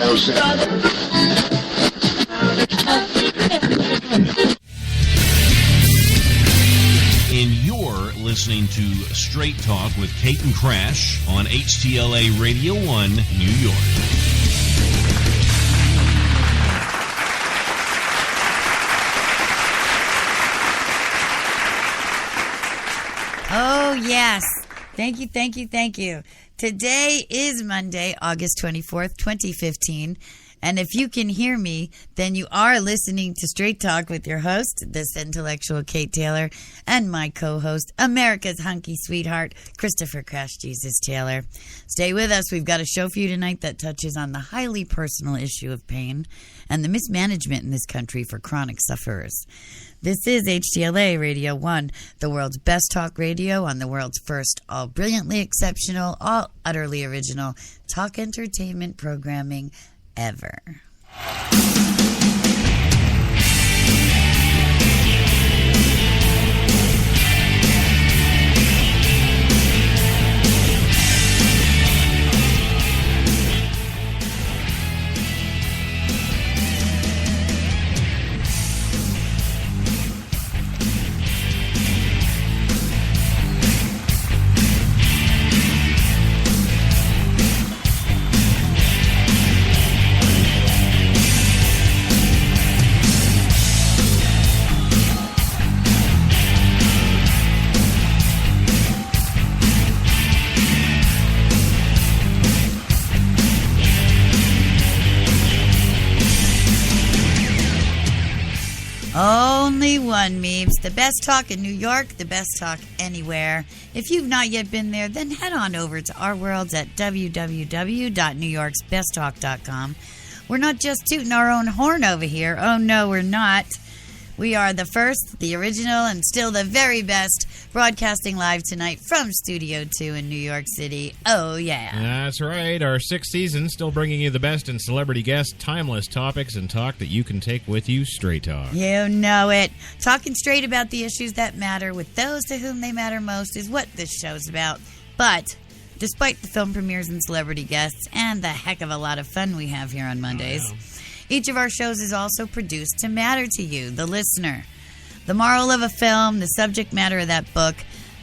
And you're listening to Straight Talk with Kate and Crash on HTLA Radio 1, New York. Oh, yes. Thank you, thank you, thank you. Today is Monday, August 24th, 2015. And if you can hear me, then you are listening to Straight Talk with your host, this intellectual Kate Taylor, and my co-host, America's hunky sweetheart, Christopher Crash Jesus Taylor. Stay with us. We've got a show for you tonight that touches on the highly personal issue of pain and the mismanagement in this country for chronic sufferers. This is HTLA Radio 1, the world's best talk radio on the world's first all brilliantly exceptional, all utterly original talk entertainment programming ever. Only one, Meebs. The best talk in New York, the best talk anywhere. If you've not yet been there, then head on over to our worlds at www.newyorksbesttalk.com. We're not just tooting our own horn over here. Oh, no, we're not. We are the first, the original, and still the very best, broadcasting live tonight from Studio 2 in New York City. Oh, yeah. That's right. Our sixth season, still bringing you the best in celebrity guests, timeless topics, and talk that you can take with you. Straight Talk. You know it. Talking straight about the issues that matter with those to whom they matter most is what this show's about. But despite the film premieres and celebrity guests and the heck of a lot of fun we have here on Mondays, each of our shows is also produced to matter to you, the listener. The moral of a film, the subject matter of that book,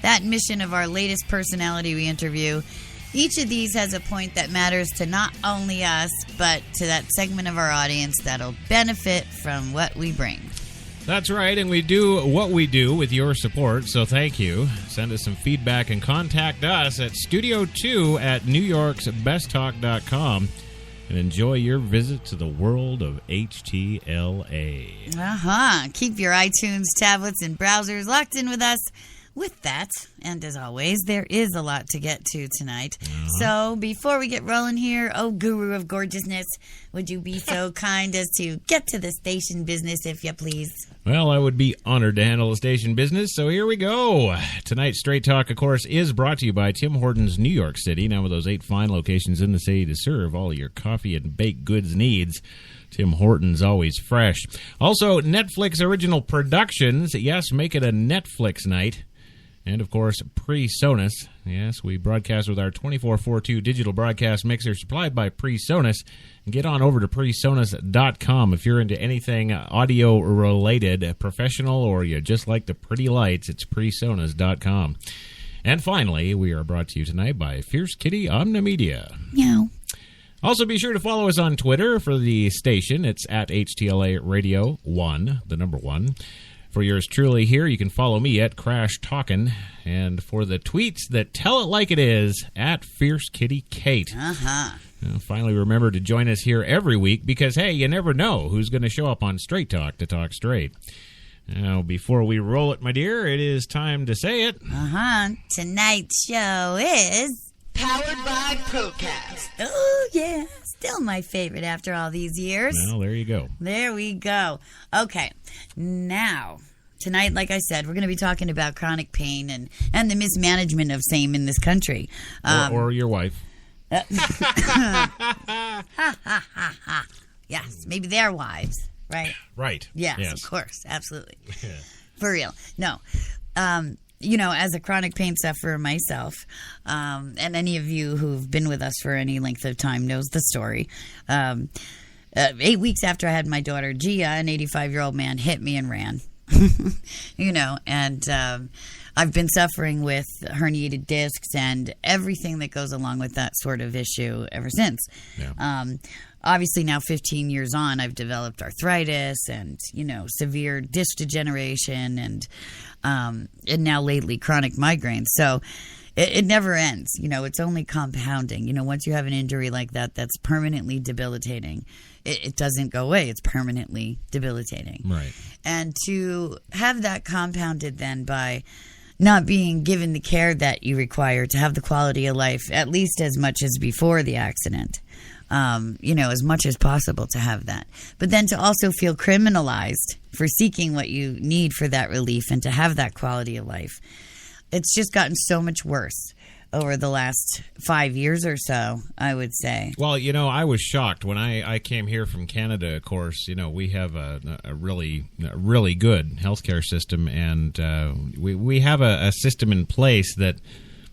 that mission of our latest personality we interview, each of these has a point that matters to not only us, but to that segment of our audience that'll benefit from what we bring. That's right, and we do what we do with your support, so thank you. Send us some feedback and contact us at studio2@newyorksbesttalk.com. and enjoy your visit to the world of HTLA. Keep your iTunes, tablets, and browsers locked in with us. With that, and as always, there is a lot to get to tonight. So before we get rolling here, oh guru of gorgeousness, would you be so kind as to get to the station business, if you please? Well, I would be honored to handle the station business, so here we go. Tonight's Straight Talk, of course, is brought to you by Tim Hortons New York City. Now with those 8 fine locations in the city to serve all your coffee and baked goods needs. Tim Hortons, always fresh. Also, Netflix Original Productions. Yes, make it a Netflix night. And, of course, PreSonus. Yes, we broadcast with our 24/42 digital broadcast mixer supplied by PreSonus. Get on over to PreSonus.com if you're into anything audio-related, professional, or you just like the pretty lights. It's PreSonus.com. And finally, we are brought to you tonight by Fierce Kitty Omnimedia. Meow. Also, be sure to follow us on Twitter for the station. It's at HTLA Radio 1, the number 1. For yours truly here, you can follow me at Crash Talkin'. And for the tweets that tell it like it is, at Fierce Kitty Kate. Finally, remember to join us here every week because, hey, you never know who's going to show up on Straight Talk to talk straight. Now, before we roll it, my dear, it is time to say it. Tonight's show is powered by Procast. Oh, yeah. Still my favorite after all these years. Well, there you go. There we go. Okay. Now, tonight, like I said, we're going to be talking about chronic pain and the mismanagement of same in this country. Or your wife. Yes, maybe their wives, right? Right. Yes, of course. Absolutely. Yeah. For real. No. as a chronic pain sufferer myself, and any of you who've been with us for any length of time knows the story. 8 weeks after I had my daughter Gia, an 85-year-old man hit me and ran. And I've been suffering with herniated discs and everything that goes along with that sort of issue ever since. Yeah. Obviously, now 15 years on, I've developed arthritis and, severe disc degeneration and now lately chronic migraines. So it never ends. It's only compounding. Once you have an injury like that, that's permanently debilitating. It doesn't go away. It's permanently debilitating. Right. And to have that compounded then by not being given the care that you require to have the quality of life at least as much as before the accident, as much as possible to have that. But then to also feel criminalized for seeking what you need for that relief and to have that quality of life. It's just gotten so much worse over the last 5 years or so, I would say. Well, I was shocked when I came here from Canada. Of course, we have a really good healthcare system, and we have a system in place that,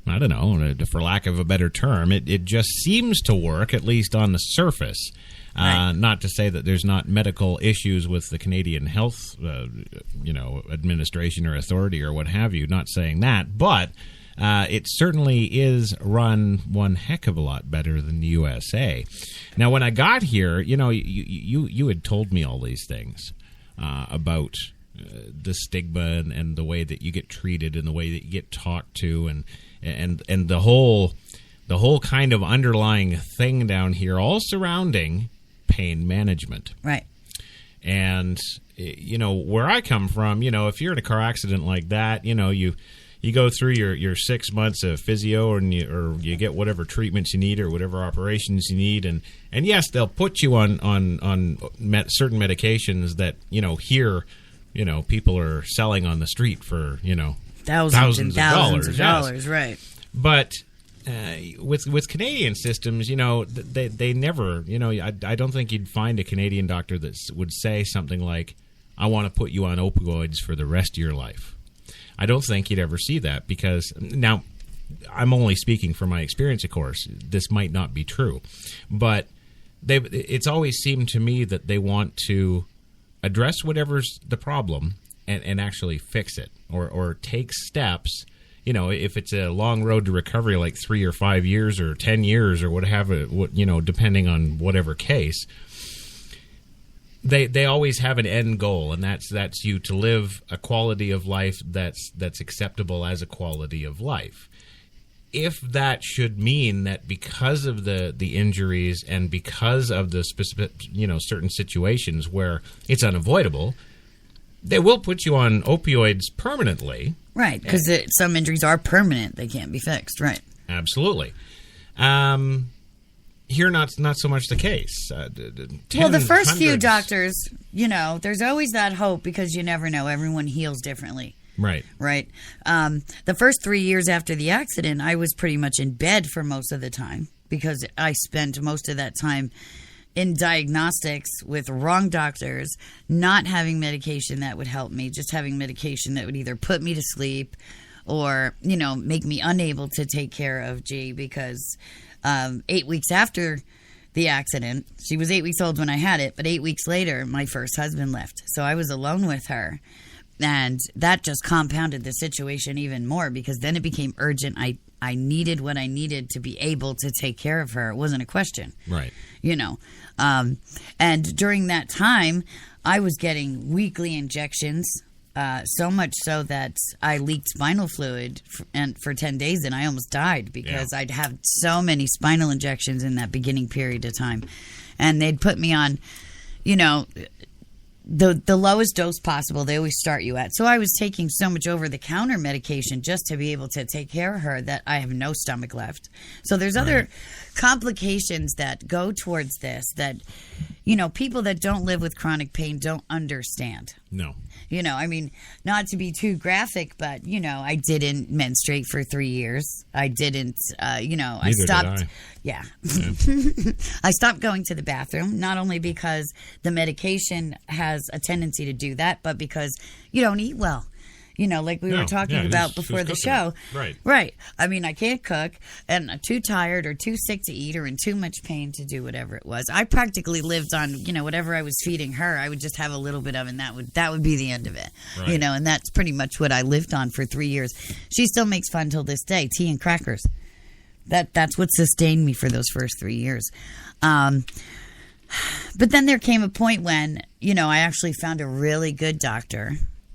I don't know, for lack of a better term, it just seems to work, at least on the surface. Right. Not to say that there's not medical issues with the Canadian Health, administration or authority or what have you. Not saying that, but it certainly is run one heck of a lot better than the USA. Now, when I got here, you had told me all these things about the stigma and the way that you get treated and the way that you get talked to and the whole kind of underlying thing down here, all surrounding pain management. Right. And, where I come from, if you're in a car accident like that, you go through your 6 months of physio or you get whatever treatments you need or whatever operations you need. And yes, they'll put you on certain medications that, here, people are selling on the street for, thousands of dollars. Yes. Right. But with Canadian systems, they never, I don't think you'd find a Canadian doctor that would say something like, I want to put you on opioids for the rest of your life. I don't think you'd ever see that because, now, I'm only speaking from my experience, of course. This might not be true. But it's always seemed to me that they want to address whatever's the problem and actually fix it or take steps. If it's a long road to recovery, like 3 or 5 years or 10 years or whatever, depending on whatever case, They always have an end goal, and that's you to live a quality of life that's acceptable as a quality of life. If that should mean that because of the injuries and because of the specific certain situations where it's unavoidable, they will put you on opioids permanently. Right, because some injuries are permanent; they can't be fixed. Right. Absolutely. Here, not so much the case. The first few doctors, there's always that hope because you never know. Everyone heals differently. Right. Right. The first 3 years after the accident, I was pretty much in bed for most of the time because I spent most of that time in diagnostics with wrong doctors, not having medication that would help me, just having medication that would either put me to sleep or, make me unable to take care of G because 8 weeks after the accident, she was 8 weeks old when I had it, but 8 weeks later, my first husband left. So I was alone with her. And that just compounded the situation even more because then it became urgent. I needed what I needed to be able to take care of her. It wasn't a question. Right. And during that time, I was getting weekly injections. So much so that I leaked spinal fluid for 10 days and I almost died because I'd had so many spinal injections in that beginning period of time. And they'd put me on, the lowest dose possible they always start you at. So I was taking so much over-the-counter medication just to be able to take care of her that I have no stomach left. So there's other complications that go towards this that, people that don't live with chronic pain don't understand. No. Not to be too graphic, but, I didn't menstruate for 3 years. I didn't, I stopped. Yeah. I stopped going to the bathroom, not only because the medication has a tendency to do that, but because you don't eat well. Like we were talking about before the show. Right. I mean, I can't cook, and I'm too tired or too sick to eat or in too much pain to do whatever it was. I practically lived on, whatever I was feeding her, I would just have a little bit of, and that would be the end of it. Right. And that's pretty much what I lived on for 3 years. She still makes fun till this day, tea and crackers. That's what sustained me for those first 3 years. But then there came a point when, I actually found a really good doctor,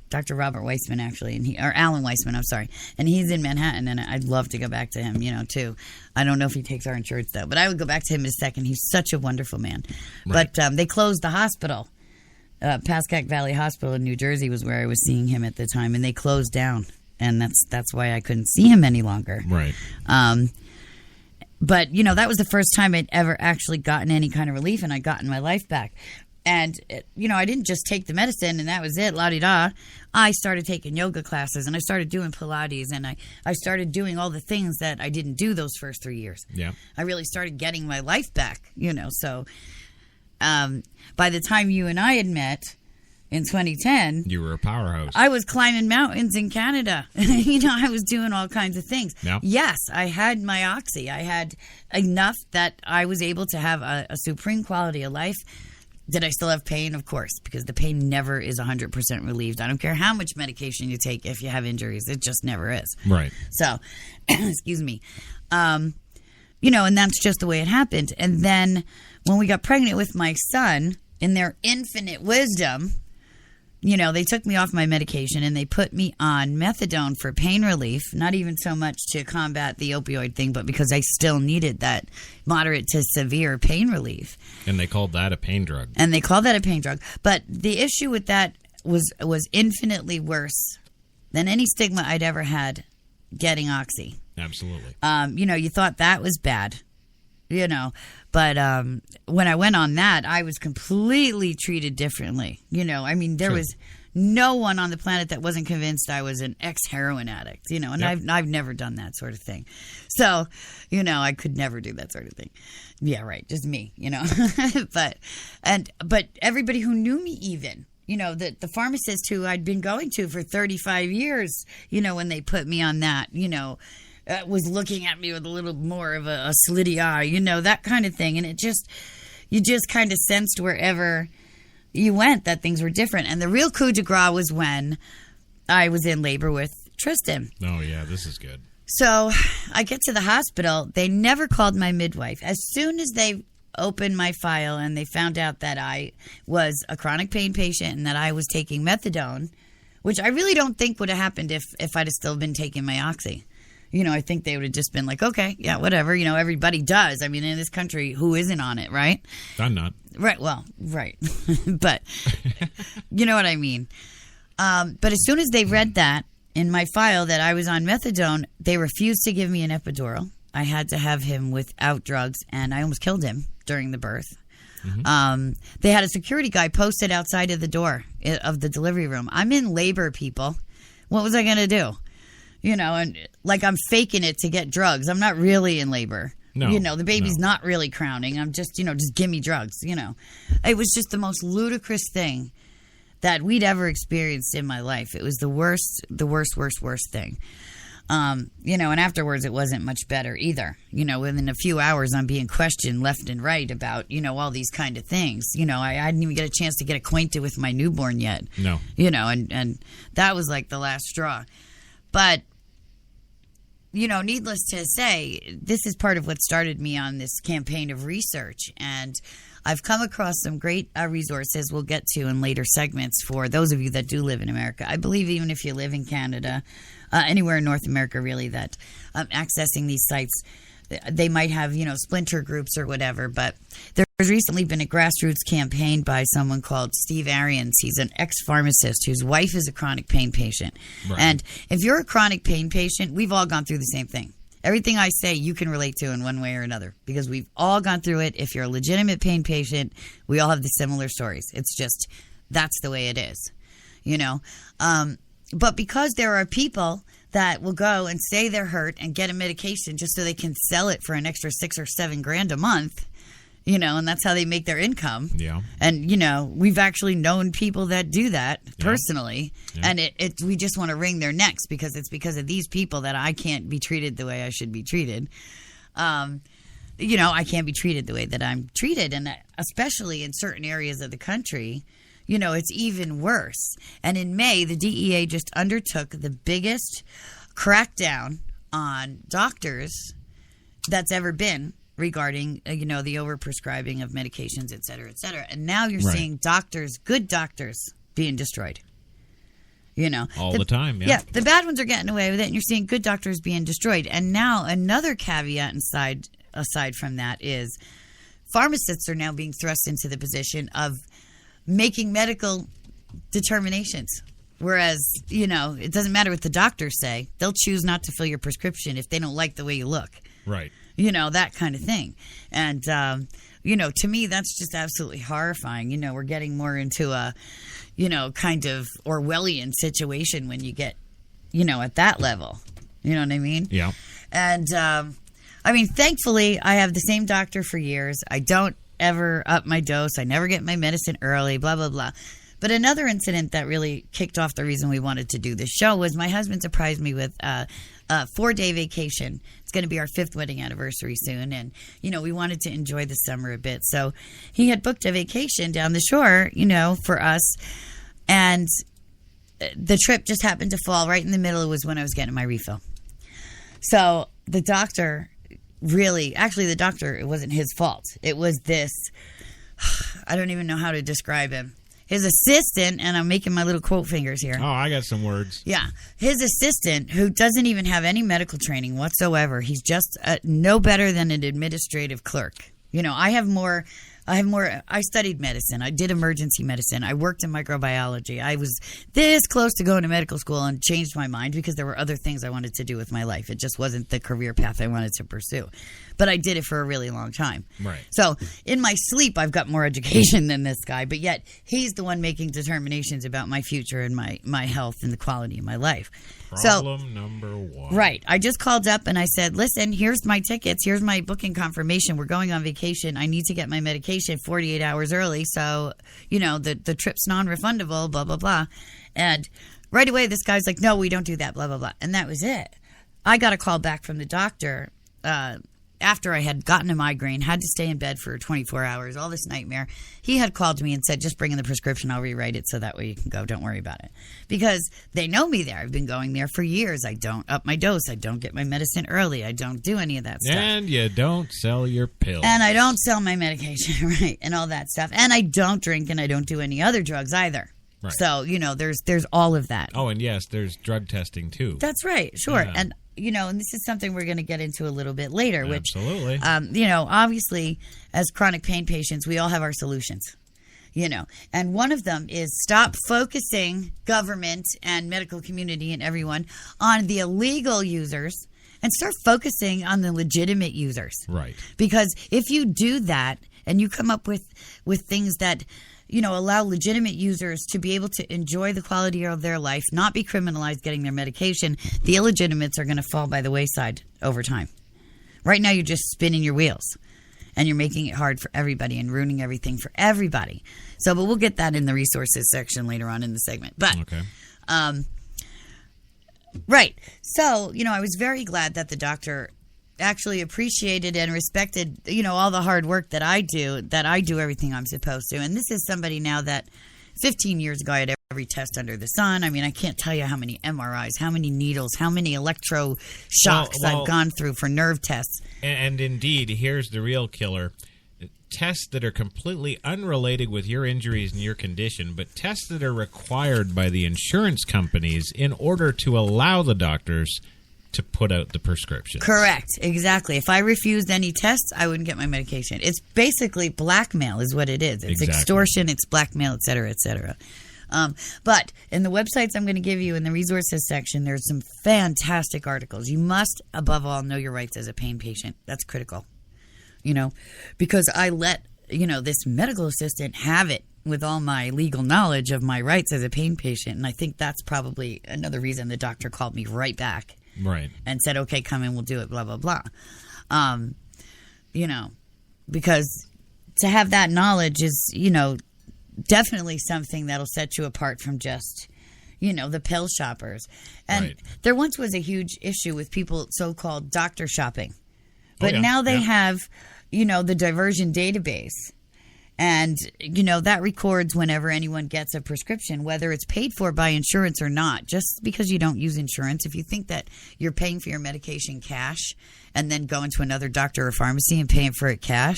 Dr. Robert Weissman, actually, or Alan Weissman, I'm sorry. And he's in Manhattan, and I'd love to go back to him, too. I don't know if he takes our insurance, though, but I would go back to him in a second. He's such a wonderful man. Right. But they closed the hospital. Pascack Valley Hospital in New Jersey was where I was seeing him at the time, and they closed down. And that's why I couldn't see him any longer. Right. But, that was the first time I'd ever actually gotten any kind of relief, and I'd gotten my life back. And, I didn't just take the medicine and that was it, la-di-da. I started taking yoga classes, and I started doing Pilates, and I started doing all the things that I didn't do those first 3 years. Yeah. I really started getting my life back, So by the time you and I had met in 2010... You were a powerhouse. I was climbing mountains in Canada. I was doing all kinds of things. Yeah. Yes, I had my oxy. I had enough that I was able to have a supreme quality of life. Did I still have pain? Of course, because the pain never is 100% relieved. I don't care how much medication you take if you have injuries. It just never is. Right. So, excuse me. And that's just the way it happened. And then when we got pregnant with my son, in their infinite wisdom... they took me off my medication and they put me on methadone for pain relief, not even so much to combat the opioid thing, but because I still needed that moderate to severe pain relief. And they called that a pain drug. But the issue with that was infinitely worse than any stigma I'd ever had getting oxy. Absolutely. You thought that was bad. But when I went on that, I was completely treated differently. There was no one on the planet that wasn't convinced I was an ex-heroin addict, and Yep. I've never done that sort of thing. So, I could never do that sort of thing. Yeah, right. Just me, but everybody who knew me even, the pharmacist who I'd been going to for 35 years, when they put me on that, was looking at me with a little more of a slitty eye, that kind of thing. And you just kind of sensed wherever you went that things were different. And the real coup de grace was when I was in labor with Tristan. Oh, yeah, this is good. So I get to the hospital. They never called my midwife. As soon as they opened my file and they found out that I was a chronic pain patient and that I was taking methadone, which I really don't think would have happened if I'd have still been taking my oxy. I think they would have just been like, okay, yeah, whatever. Everybody does. I mean, in this country, who isn't on it, right? I'm not. Right. Well, right. But you know what I mean. But as soon as they read that in my file that I was on methadone, they refused to give me an epidural. I had to have him without drugs, and I almost killed him during the birth. Mm-hmm. They had a security guy posted outside of the door of the delivery room. I'm in labor, people. What was I going to do? And like I'm faking it to get drugs. I'm not really in labor. No. The baby's not really crowning. I'm just, just give me drugs, It was just the most ludicrous thing that we'd ever experienced in my life. It was the worst thing. And afterwards it wasn't much better either. Within a few hours I'm being questioned left and right about, all these kind of things. I didn't even get a chance to get acquainted with my newborn yet. No. And that was like the last straw. But needless to say, this is part of what started me on this campaign of research. And I've come across some great resources we'll get to in later segments for those of you that do live in America. I believe even if you live in Canada, anywhere in North America, really, that accessing these sites, they might have, splinter groups or whatever. But there's recently been a grassroots campaign by someone called Steve Arians. He's an ex-pharmacist whose wife is a chronic pain patient. Right. And if you're a chronic pain patient, we've all gone through the same thing. Everything I say, you can relate to in one way or another because we've all gone through it. If you're a legitimate pain patient, we all have the similar stories. It's just, that's the way it is, But because there are people that will go and say they're hurt and get a medication just so they can sell it for an extra $6 or $7 grand a month, and that's how they make their income. Yeah. And, we've actually known people that do that personally. Yeah. And we just want to wring their necks because it's because of these people that I can't be treated the way I should be treated. I can't be treated the way that I'm treated. And especially in certain areas of the country, it's even worse. And in May, the DEA just undertook the biggest crackdown on doctors that's ever been regarding, the overprescribing of medications, et cetera, et cetera. And now you're seeing good doctors being destroyed. All the time, yeah. Yeah, the bad ones are getting away with it, and you're seeing good doctors being destroyed. And now another caveat aside from that is pharmacists are now being thrust into the position of making medical determinations. Whereas, it doesn't matter what the doctors say. They'll choose not to fill your prescription if they don't like the way you look. Right. That kind of thing. And, to me, that's just absolutely horrifying. We're getting more into a, kind of Orwellian situation when you get, at that level. You know what I mean? Yeah. And, thankfully, I have the same doctor for years. I don't ever up my dose. I never get my medicine early, blah, blah, blah. But another incident that really kicked off the reason we wanted to do this show was my husband surprised me with a 4-day vacation. It's going to be our 5th wedding anniversary soon. And, we wanted to enjoy the summer a bit. So he had booked a vacation down the shore, for us. And the trip just happened to fall right in the middle. It was when I was getting my refill. So the doctor it wasn't his fault. It was this, I don't even know how to describe him. His assistant, and I'm making my little quote fingers here. Oh, I got some words. Yeah. His assistant, who doesn't even have any medical training whatsoever. He's just no better than an administrative clerk. I studied medicine. I did emergency medicine. I worked in microbiology. I was this close to going to medical school and changed my mind because there were other things I wanted to do with my life. It just wasn't the career path I wanted to pursue. But I did it for a really long time. Right. So in my sleep, I've got more education than this guy, but yet he's the one making determinations about my future and my health and the quality of my life. Problem number one. Right. I just called up and I said, listen, here's my tickets. Here's my booking confirmation. We're going on vacation. I need to get my medication 48 hours early. So, the trip's non-refundable, blah, blah, blah. And right away, this guy's like, no, we don't do that, blah, blah, blah. And that was it. I got a call back from the doctor after I had gotten a migraine, had to stay in bed for 24 hours, all this nightmare. He had called me and said, just bring in the prescription. I'll rewrite it so that way you can go. Don't worry about it. Because they know me there. I've been going there for years. I don't up my dose. I don't get my medicine early. I don't do any of that stuff. And you don't sell your pills. And I don't sell my medication, right, and all that stuff. And I don't drink and I don't do any other drugs either. Right. So, there's all of that. Oh, and yes, there's drug testing too. That's right. Sure. Yeah. And and this is something we're going to get into a little bit later. Absolutely. Which, obviously, as chronic pain patients, we all have our solutions. And one of them is stop focusing government and medical community and everyone on the illegal users and start focusing on the legitimate users. Right. Because if you do that and you come up with things that allow legitimate users to be able to enjoy the quality of their life, not be criminalized getting their medication, the illegitimates are going to fall by the wayside over time. Right now, you're just spinning your wheels, and you're making it hard for everybody and ruining everything for everybody. So, but we'll get that in the resources section later on in the segment. But, okay. Right. So, I was very glad that the doctor actually appreciated and respected, all the hard work that I do everything I'm supposed to. And this is somebody now that 15 years ago I had every test under the sun. I can't tell you how many MRIs, how many needles, how many electroshocks I've gone through for nerve tests. And indeed, here's the real killer. Tests that are completely unrelated with your injuries and your condition, but tests that are required by the insurance companies in order to allow the doctors to put out the prescription. Correct. Exactly. If I refused any tests, I wouldn't get my medication. It's basically blackmail is what it is. It's extortion, it's blackmail, et cetera, et cetera. But in the websites I'm going to give you in the resources section, there's some fantastic articles. You must, above all, know your rights as a pain patient. That's critical. Because I let, this medical assistant have it with all my legal knowledge of my rights as a pain patient. And I think that's probably another reason the doctor called me right back. Right. And said, okay, come in, we'll do it, blah, blah, blah. Because to have that knowledge is, definitely something that'll set you apart from just, the pill shoppers. And there once was a huge issue with people so-called doctor shopping. But now they have, the diversion database. And, that records whenever anyone gets a prescription, whether it's paid for by insurance or not. Just because you don't use insurance, if you think that you're paying for your medication cash and then going to another doctor or pharmacy and paying for it cash,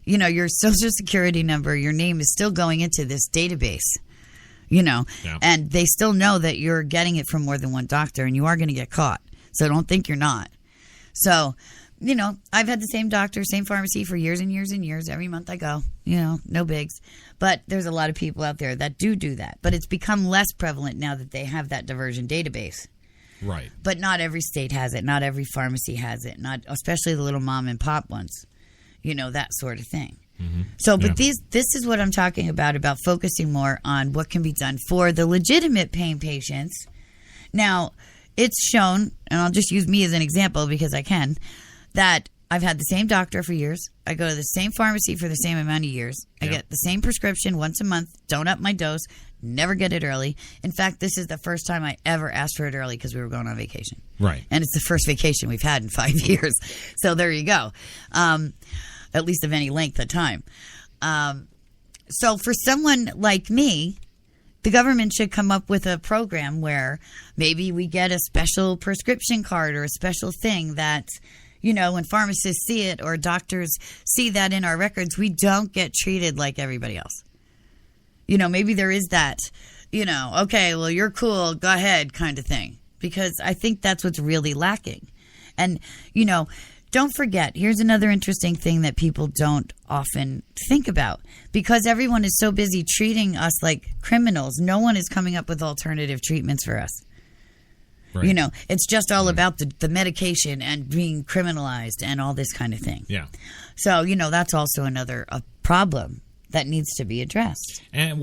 your social security number, your name is still going into this database, and they still know that you're getting it from more than one doctor and you are going to get caught. So don't think you're not. So, I've had the same doctor, same pharmacy for years and years and years. Every month I go, no bigs. But there's a lot of people out there that do that. But it's become less prevalent now that they have that diversion database. Right. But not every state has it. Not every pharmacy has it. Not especially the little mom and pop ones. That sort of thing. Mm-hmm. So, but this is what I'm talking about focusing more on what can be done for the legitimate pain patients. Now, it's shown, and I'll just use me as an example because I can, that I've had the same doctor for years. I go to the same pharmacy for the same amount of years. I get the same prescription once a month, don't up my dose, never get it early. In fact, this is the first time I ever asked for it early because we were going on vacation. Right. And it's the first vacation we've had in 5 years. So there you go. At least of any length of time. So for someone like me, the government should come up with a program where maybe we get a special prescription card or a special thing that, when pharmacists see it or doctors see that in our records, we don't get treated like everybody else. Maybe there is that, okay, well, you're cool, go ahead kind of thing. Because I think that's what's really lacking. And, don't forget, here's another interesting thing that people don't often think about. Because everyone is so busy treating us like criminals, no one is coming up with alternative treatments for us. Right. It's just all about the medication and being criminalized and all this kind of thing. Yeah. So, that's also another problem that needs to be addressed. And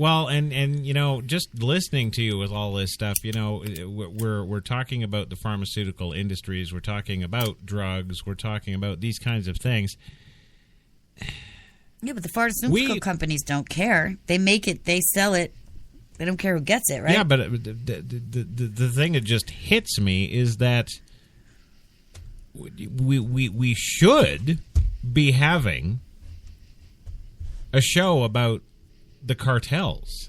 just listening to you with all this stuff, we're talking about the pharmaceutical industries, we're talking about drugs, we're talking about these kinds of things. Yeah, but the pharmaceutical companies don't care. They make it, they sell it. They don't care who gets it, right? Yeah, but the thing that just hits me is that we should be having a show about the cartels.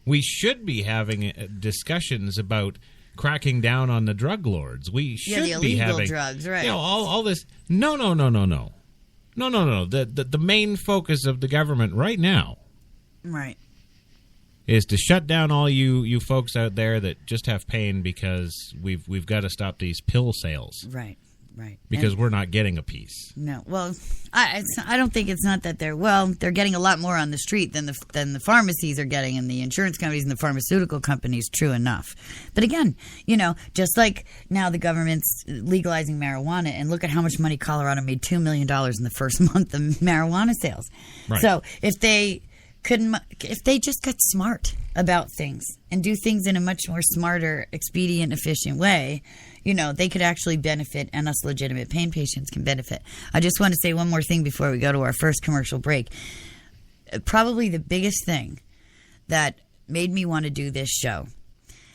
We should be having discussions about cracking down on the drug lords. We should the be illegal having drugs, right? All this. No. The main focus of the government right now, right, is to shut down all you folks out there that just have pain because we've got to stop these pill sales. Right. Because we're not getting a piece. No. Well, I don't think it's not that they're getting a lot more on the street than the pharmacies are getting, and the insurance companies and the pharmaceutical companies. True enough. But again, just like now the government's legalizing marijuana, and look at how much money Colorado made, $2 million in the first month of marijuana sales. Right. So if they just got smart about things and do things in a much more smarter, expedient, efficient way, they could actually benefit, and us legitimate pain patients can benefit. I just want to say one more thing before we go to our first commercial break. Probably the biggest thing that made me want to do this show,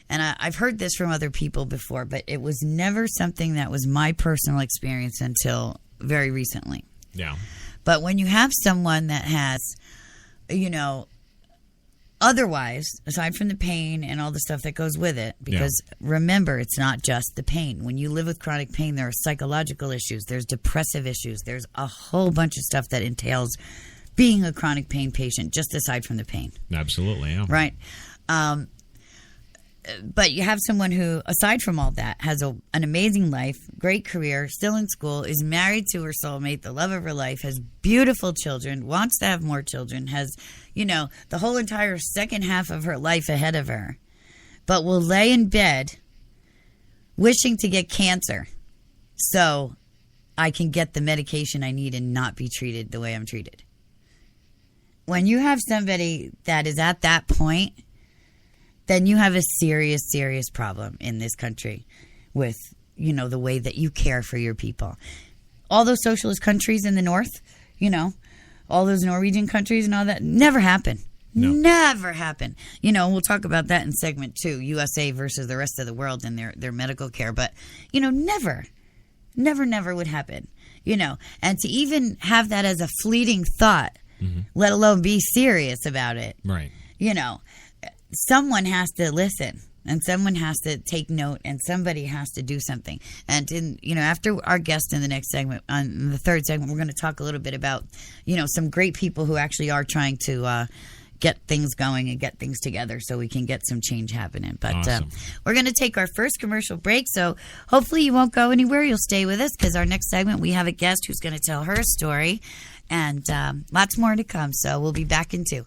and I've heard this from other people before, but it was never something that was my personal experience until very recently. Yeah. But when you have someone that has, otherwise, aside from the pain and all the stuff that goes with it, because remember, it's not just the pain. When you live with chronic pain, there are psychological issues, there's depressive issues, there's a whole bunch of stuff that entails being a chronic pain patient, just aside from the pain. Absolutely, yeah. Right. But you have someone who, aside from all that, has an amazing life, great career, still in school, is married to her soulmate, the love of her life, has beautiful children, wants to have more children, has, the whole entire second half of her life ahead of her, but will lay in bed wishing to get cancer so I can get the medication I need and not be treated the way I'm treated. When you have somebody that is at that point, then you have a serious, serious problem in this country with, the way that you care for your people. All those socialist countries in the North, all those Norwegian countries and all that. Never happened. No. Never happened. You know, we'll talk about that in segment 2, USA versus the rest of the world and their medical care. But, you know, never would happen. You know, and to even have that as a fleeting thought, let alone be serious about it. Right. You know, someone has to listen. And someone has to take note, and somebody has to do something. And after our guest in the next segment, on the third segment, we're going to talk a little bit about, you know, some great people who actually are trying to get things going and get things together so we can get some change happening. But awesome. We're going to take our first commercial break. So hopefully you won't go anywhere. You'll stay with us because our next segment we have a guest who's going to tell her story, and lots more to come. So we'll be back in 2.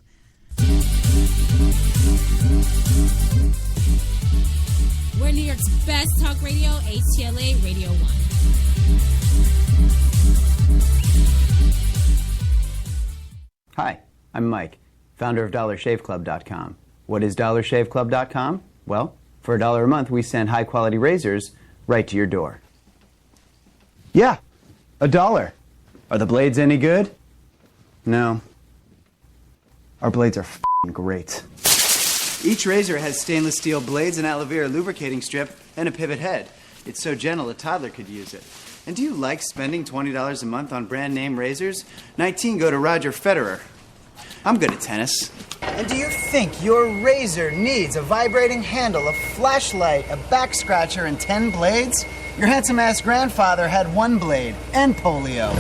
We're New York's best talk radio, HTLA Radio 1. Hi, I'm Mike, founder of DollarShaveClub.com. What is DollarShaveClub.com? Well, for $1 a month, we send high-quality razors right to your door. Yeah, $1. Are the blades any good? No. Our blades are f***ing great. Each razor has stainless steel blades, an aloe vera lubricating strip, and a pivot head. It's so gentle a toddler could use it. And do you like spending $20 a month on brand name razors? 19 go to Roger Federer. I'm good at tennis. And do you think your razor needs a vibrating handle, a flashlight, a back scratcher, and 10 blades? Your handsome-ass grandfather had 1 blade and polio.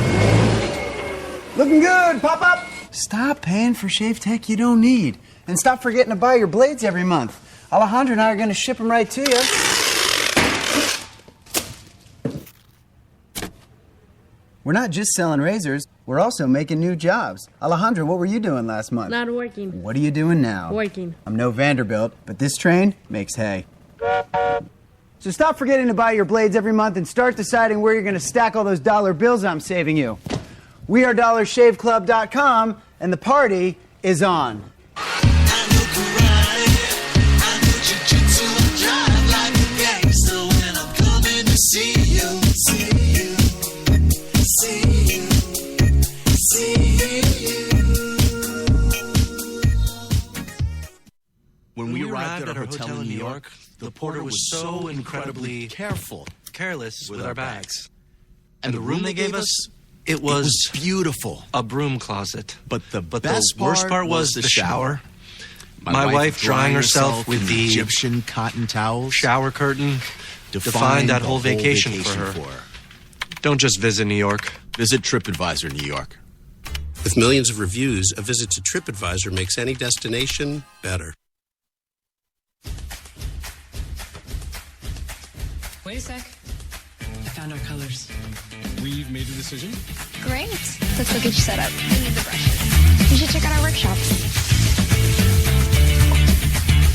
Looking good, pop up! Stop paying for shave tech you don't need. And stop forgetting to buy your blades every month. Alejandro and I are going to ship them right to you. We're not just selling razors, we're also making new jobs. Alejandro, what were you doing last month? Not working. What are you doing now? Working. I'm no Vanderbilt, but this train makes hay. So stop forgetting to buy your blades every month and start deciding where you're going to stack all those dollar bills I'm saving you. We are DollarShaveClub.com, and the party is on. When we arrived at our hotel in New York, the porter was so incredibly careless with our bags. And the room they gave us, it was beautiful. A broom closet. But the worst part was the shower. My wife drying herself with the Egyptian cotton towels. Shower curtain defined that whole vacation for her. Don't just visit New York. Visit TripAdvisor New York. With millions of reviews, a visit to TripAdvisor makes any destination better. Wait a sec. I found our colors. We've made a decision. Great. Let's go get you set up. We need the brushes. You should check out our workshop.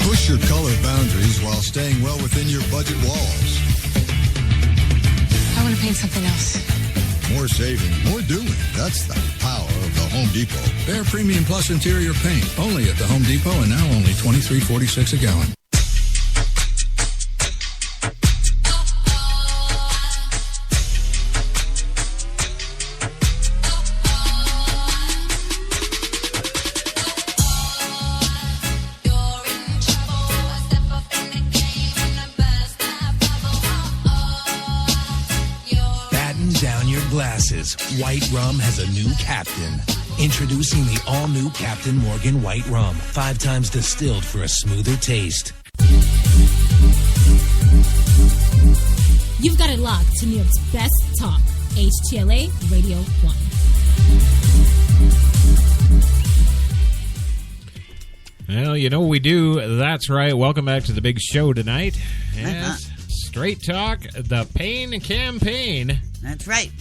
Push your color boundaries while staying well within your budget walls. I want to paint something else. More saving, more doing. That's the power of the Home Depot. Bare Premium Plus Interior Paint. Only at the Home Depot, and now only $23.46 a gallon. Glasses. White Rum has a new captain. Introducing the all-new Captain Morgan White Rum. 5 times distilled for a smoother taste. You've got it locked to New York's best talk, HTLA Radio 1. Well, you know what we do. That's right. Welcome back to the big show tonight. Yes. Straight Talk, the Pain Campaign. That's right.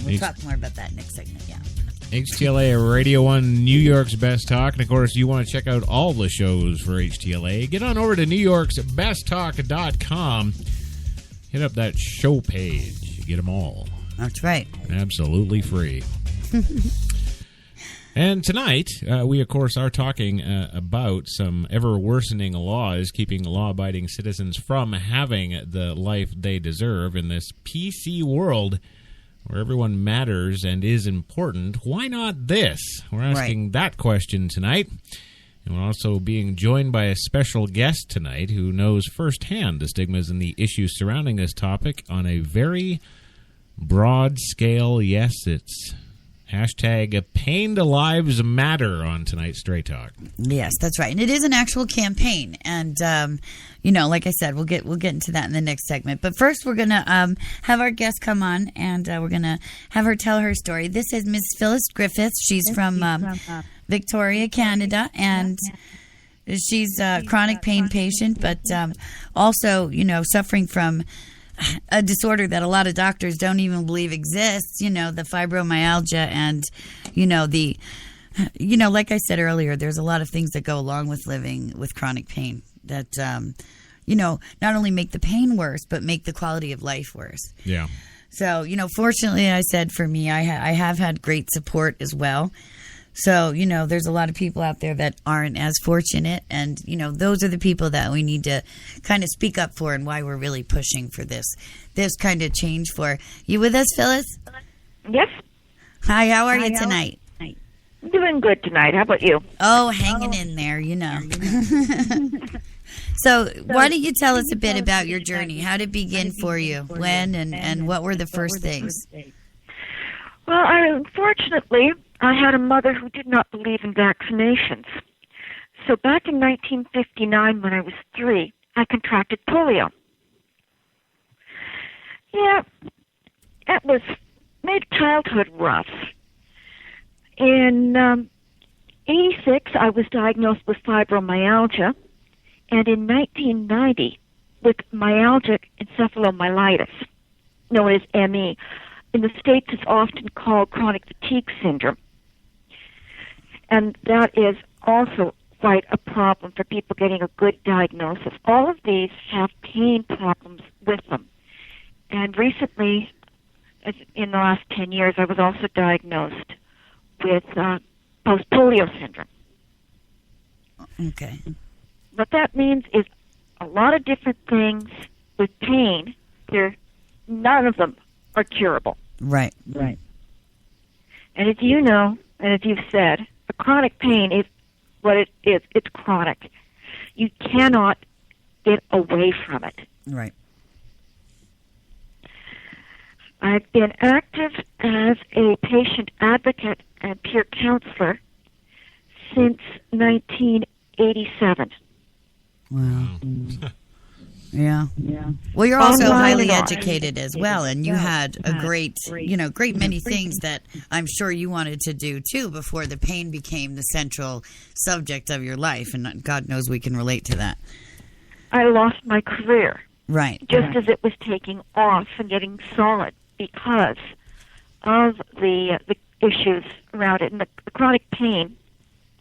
We'll talk more about that next segment, yeah. HTLA Radio 1, New York's Best Talk. And, of course, you want to check out all the shows for HTLA. Get on over to NewYorksBestTalk.com. Hit up that show page. You get them all. That's right. Absolutely free. And tonight, we, of course, are talking about some ever-worsening laws keeping law-abiding citizens from having the life they deserve in this PC world where everyone matters and is important, why not this? We're asking that question tonight. And we're also being joined by a special guest tonight who knows firsthand the stigmas and the issues surrounding this topic on a very broad scale. Yes, it's hashtag Pain to Lives Matter on tonight's Straight Talk. Yes, that's right. And it is an actual campaign. And, like I said, we'll get into that in the next segment. But first, we're going to have our guest come on, and we're going to have her tell her story. This is Miss Phyllis Griffiths. She's from Victoria, Canada, and she's a chronic pain patient, but also, suffering from a disorder that a lot of doctors don't even believe exists, the fibromyalgia and, like I said earlier, there's a lot of things that go along with living with chronic pain that, not only make the pain worse, but make the quality of life worse. Yeah. So, fortunately, I said for me, I have had great support as well. So, there's a lot of people out there that aren't as fortunate. And, those are the people that we need to kind of speak up for and why we're really pushing for this kind of change for. You with us, Phyllis? Yes. Hi, how are you tonight? Doing good tonight. How about you? Oh, hanging in there, So, why don't you tell us a bit about your journey? How did it begin for you? When and what were the first things? Well, unfortunately, I had a mother who did not believe in vaccinations. So back in 1959, when I was 3, I contracted polio. Yeah, that made childhood rough. In 86, I was diagnosed with fibromyalgia, and in 1990, with myalgic encephalomyelitis, known as ME. In the States, it's often called chronic fatigue syndrome. And that is also quite a problem for people getting a good diagnosis. All of these have pain problems with them. And recently, in the last 10 years, I was also diagnosed with post-polio syndrome. Okay. What that means is a lot of different things with pain. None of them are curable. Right. And as you know, and as you've said, a chronic pain is what it is. It's chronic. You cannot get away from it. Right. I've been active as a patient advocate and peer counselor since 1987. Wow. Yeah. Well, you're also highly educated as well, and you had a great many things that I'm sure you wanted to do too before the pain became the central subject of your life, and God knows we can relate to that. I lost my career. Right. Just as it was taking off and getting solid because of the issues around it, and the chronic pain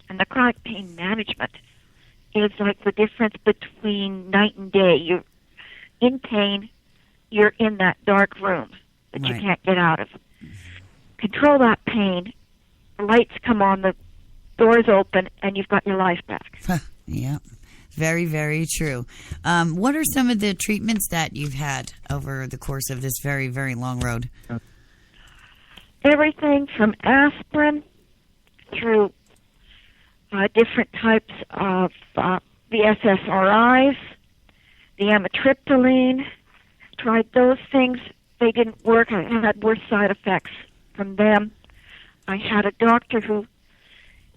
and the chronic pain management is like the difference between night and day. You're in pain, you're in that dark room that you can't get out of. Control that pain, the lights come on, the doors open, and you've got your life back. Yeah, very, very true. What are some of the treatments that you've had over the course of this very, very long road? Everything from aspirin through different types of the SSRIs, the amitriptyline. Tried those things. They didn't work. I had worse side effects from them. I had a doctor who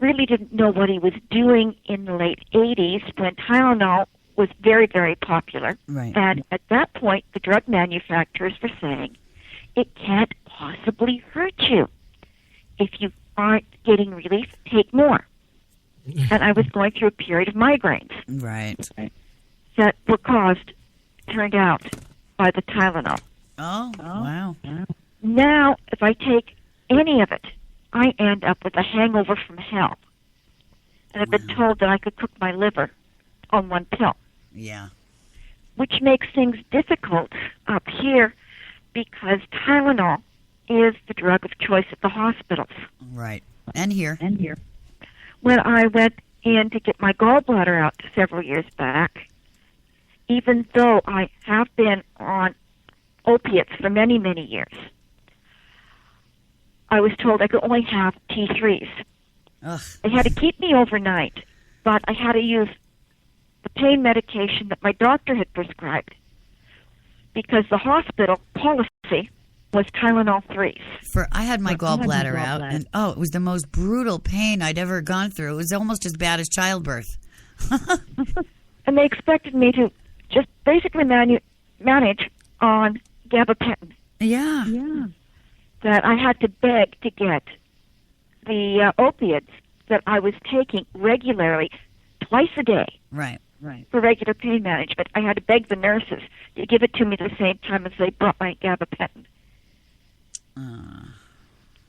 really didn't know what he was doing in the late 80s when Tylenol was very, very popular. Right. And at that point, the drug manufacturers were saying, it can't possibly hurt you. If you aren't getting relief, take more. And I was going through a period of migraines. Right. That were caused, turned out, by the Tylenol. Oh, wow. Now, if I take any of it, I end up with a hangover from hell. And I've been told that I could cook my liver on one pill. Yeah. Which makes things difficult up here because Tylenol is the drug of choice at the hospitals. Right. And here. When I went in to get my gallbladder out several years back, even though I have been on opiates for many, many years, I was told I could only have T3s. Ugh. They had to keep me overnight, but I had to use the pain medication that my doctor had prescribed because the hospital policy was Tylenol 3s. I had my gallbladder out, and it was the most brutal pain I'd ever gone through. It was almost as bad as childbirth. And they expected me to just basically manage on gabapentin. Yeah. That I had to beg to get the opiates that I was taking regularly, twice a day. Right. For regular pain management. I had to beg the nurses to give it to me at the same time as they brought my gabapentin.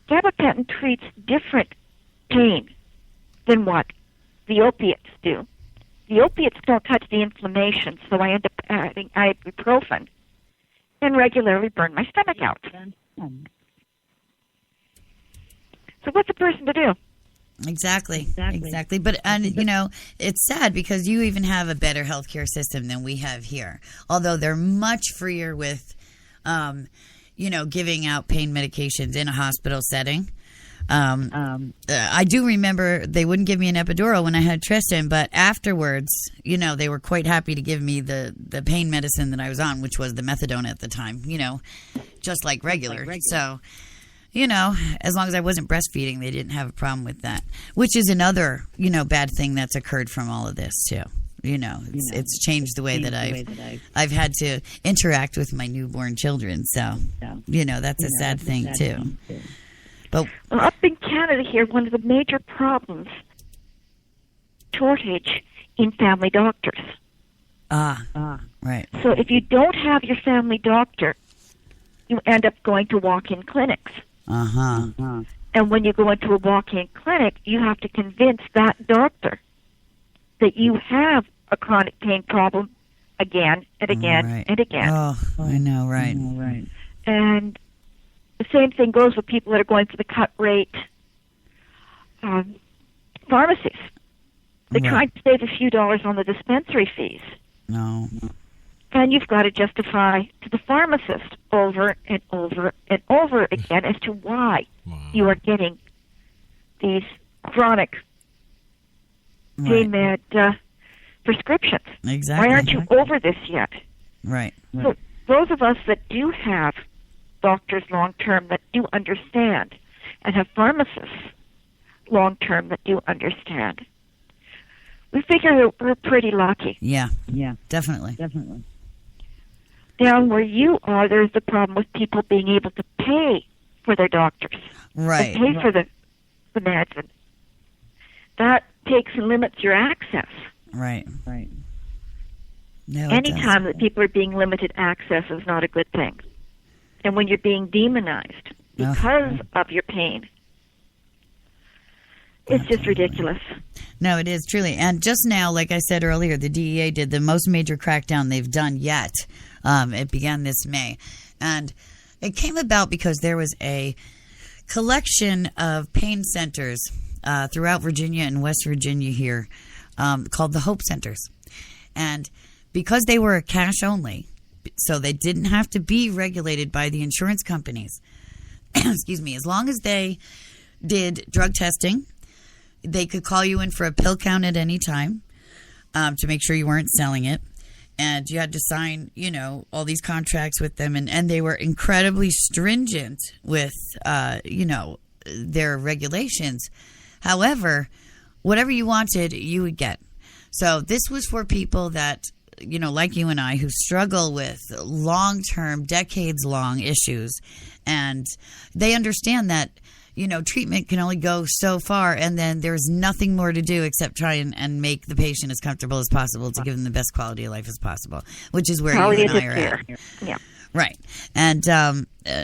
Gabapentin treats different pain than what the opiates do. The opiates don't touch the inflammation, so I end up adding ibuprofen and regularly burn my stomach out. So what's a person to do? Exactly. But, it's sad because you even have a better healthcare system than we have here. Although they're much freer with, giving out pain medications in a hospital setting. I do remember they wouldn't give me an epidural when I had Tristan, but afterwards, they were quite happy to give me the pain medicine that I was on, which was the methadone at the time, just like regular. So, as long as I wasn't breastfeeding, they didn't have a problem with that, which is another, bad thing that's occurred from all of this too. It's changed the way that I've had to interact with my newborn children. So, that's a sad thing too. But up in Canada here, one of the major problems, shortage in family doctors. Right. So if you don't have your family doctor, you end up going to walk-in clinics. And when you go into a walk-in clinic, you have to convince that doctor that you have a chronic pain problem again and again and again. Oh, I know, right. And the same thing goes with people that are going for the cut rate pharmacies. They try to save a few dollars on the dispensary fees. No. And you've got to justify to the pharmacist over and over and over again as to why you are getting these chronic pain med prescriptions. Exactly. Why aren't you over this yet? Right. So those of us that do have doctors long-term that do understand and have pharmacists long-term that do understand, we figure we're pretty lucky. Yeah, definitely. Down where you are, there's the problem with people being able to pay for their doctors. Right. And pay for the meds. And that takes and limits your access. Right. No, anytime that people are being limited access is not a good thing. And when you're being demonized because of your pain, it's just ridiculous. No, it is truly. And just now, like I said earlier, the DEA did the most major crackdown they've done yet. It began this May. And it came about because there was a collection of pain centers throughout Virginia and West Virginia here called the Hope Centers. And because they were cash only, so they didn't have to be regulated by the insurance companies, excuse me, as long as they did drug testing, they could call you in for a pill count at any time to make sure you weren't selling it. And you had to sign, all these contracts with them. And they were incredibly stringent with, their regulations. However, whatever you wanted, you would get. So this was for people that, like you and I, who struggle with long-term, decades-long issues. And they understand that, treatment can only go so far, and then there's nothing more to do except try and make the patient as comfortable as possible to give them the best quality of life as possible, which is where you and I are at. Yeah. Right. And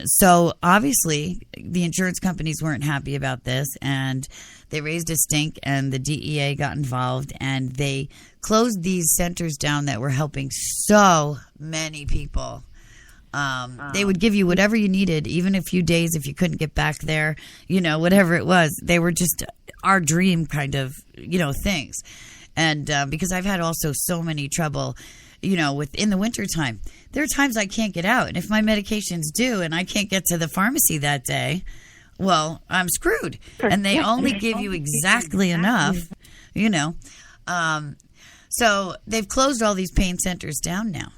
so obviously the insurance companies weren't happy about this, and they raised a stink, and the DEA got involved, and they closed these centers down that were helping so many people. They would give you whatever you needed, even a few days if you couldn't get back there, whatever it was. They were just our dream kind of, things. And because I've had also so many trouble, in the wintertime, there are times I can't get out. And if my medication's due and I can't get to the pharmacy that day, well, I'm screwed. And they only give you exactly enough, you know. So they've closed all these pain centers down now.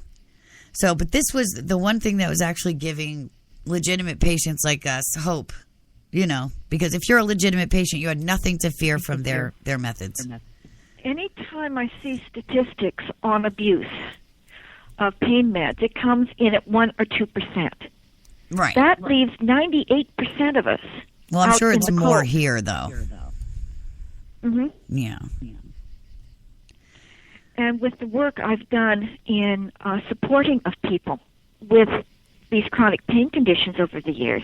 So, but this was the one thing that was actually giving legitimate patients like us hope, you know, because if you're a legitimate patient, you had nothing to fear from their methods. Anytime I see statistics on abuse of pain meds, it comes in at 1 or 2%. Right. That leaves 98% of us. Well, I'm out sure in it's the more cold. here, though. Mm-hmm. Yeah. And with the work I've done in supporting of people with these chronic pain conditions over the years,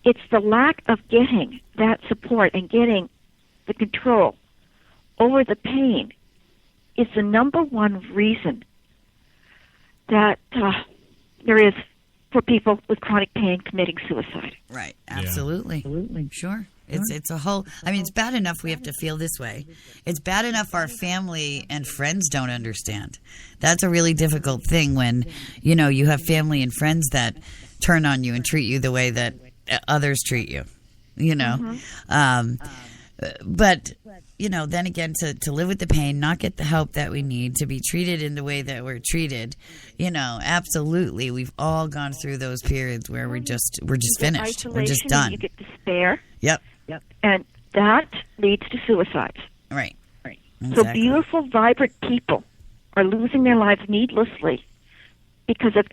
it's the lack of getting that support and getting the control over the pain is the number one reason that there is for people with chronic pain committing suicide. Right. Absolutely. Sure. It's a whole, I mean, it's bad enough we have to feel this way. It's bad enough our family and friends don't understand. That's a really difficult thing when, you know, you have family and friends that turn on you and treat you the way that others treat you, you know. But, you know, then again, to live with the pain, not get the help that we need, to be treated in the way that we're treated, you know, absolutely. We've all gone through those periods where we're just finished. We're just done. You get despair. Yep. And that leads to suicides. Right. So beautiful, vibrant people are losing their lives needlessly because of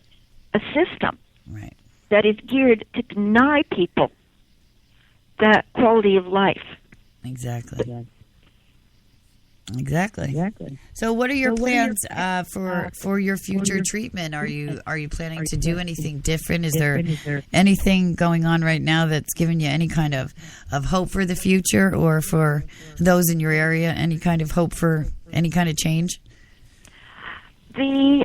a system that is geared to deny people that quality of life. Exactly. So, what are your plans for your future treatment? Are you planning to do anything different? Is there anything going on right now that's giving you any kind of hope for the future, or for those in your area, any kind of hope for any kind of change? In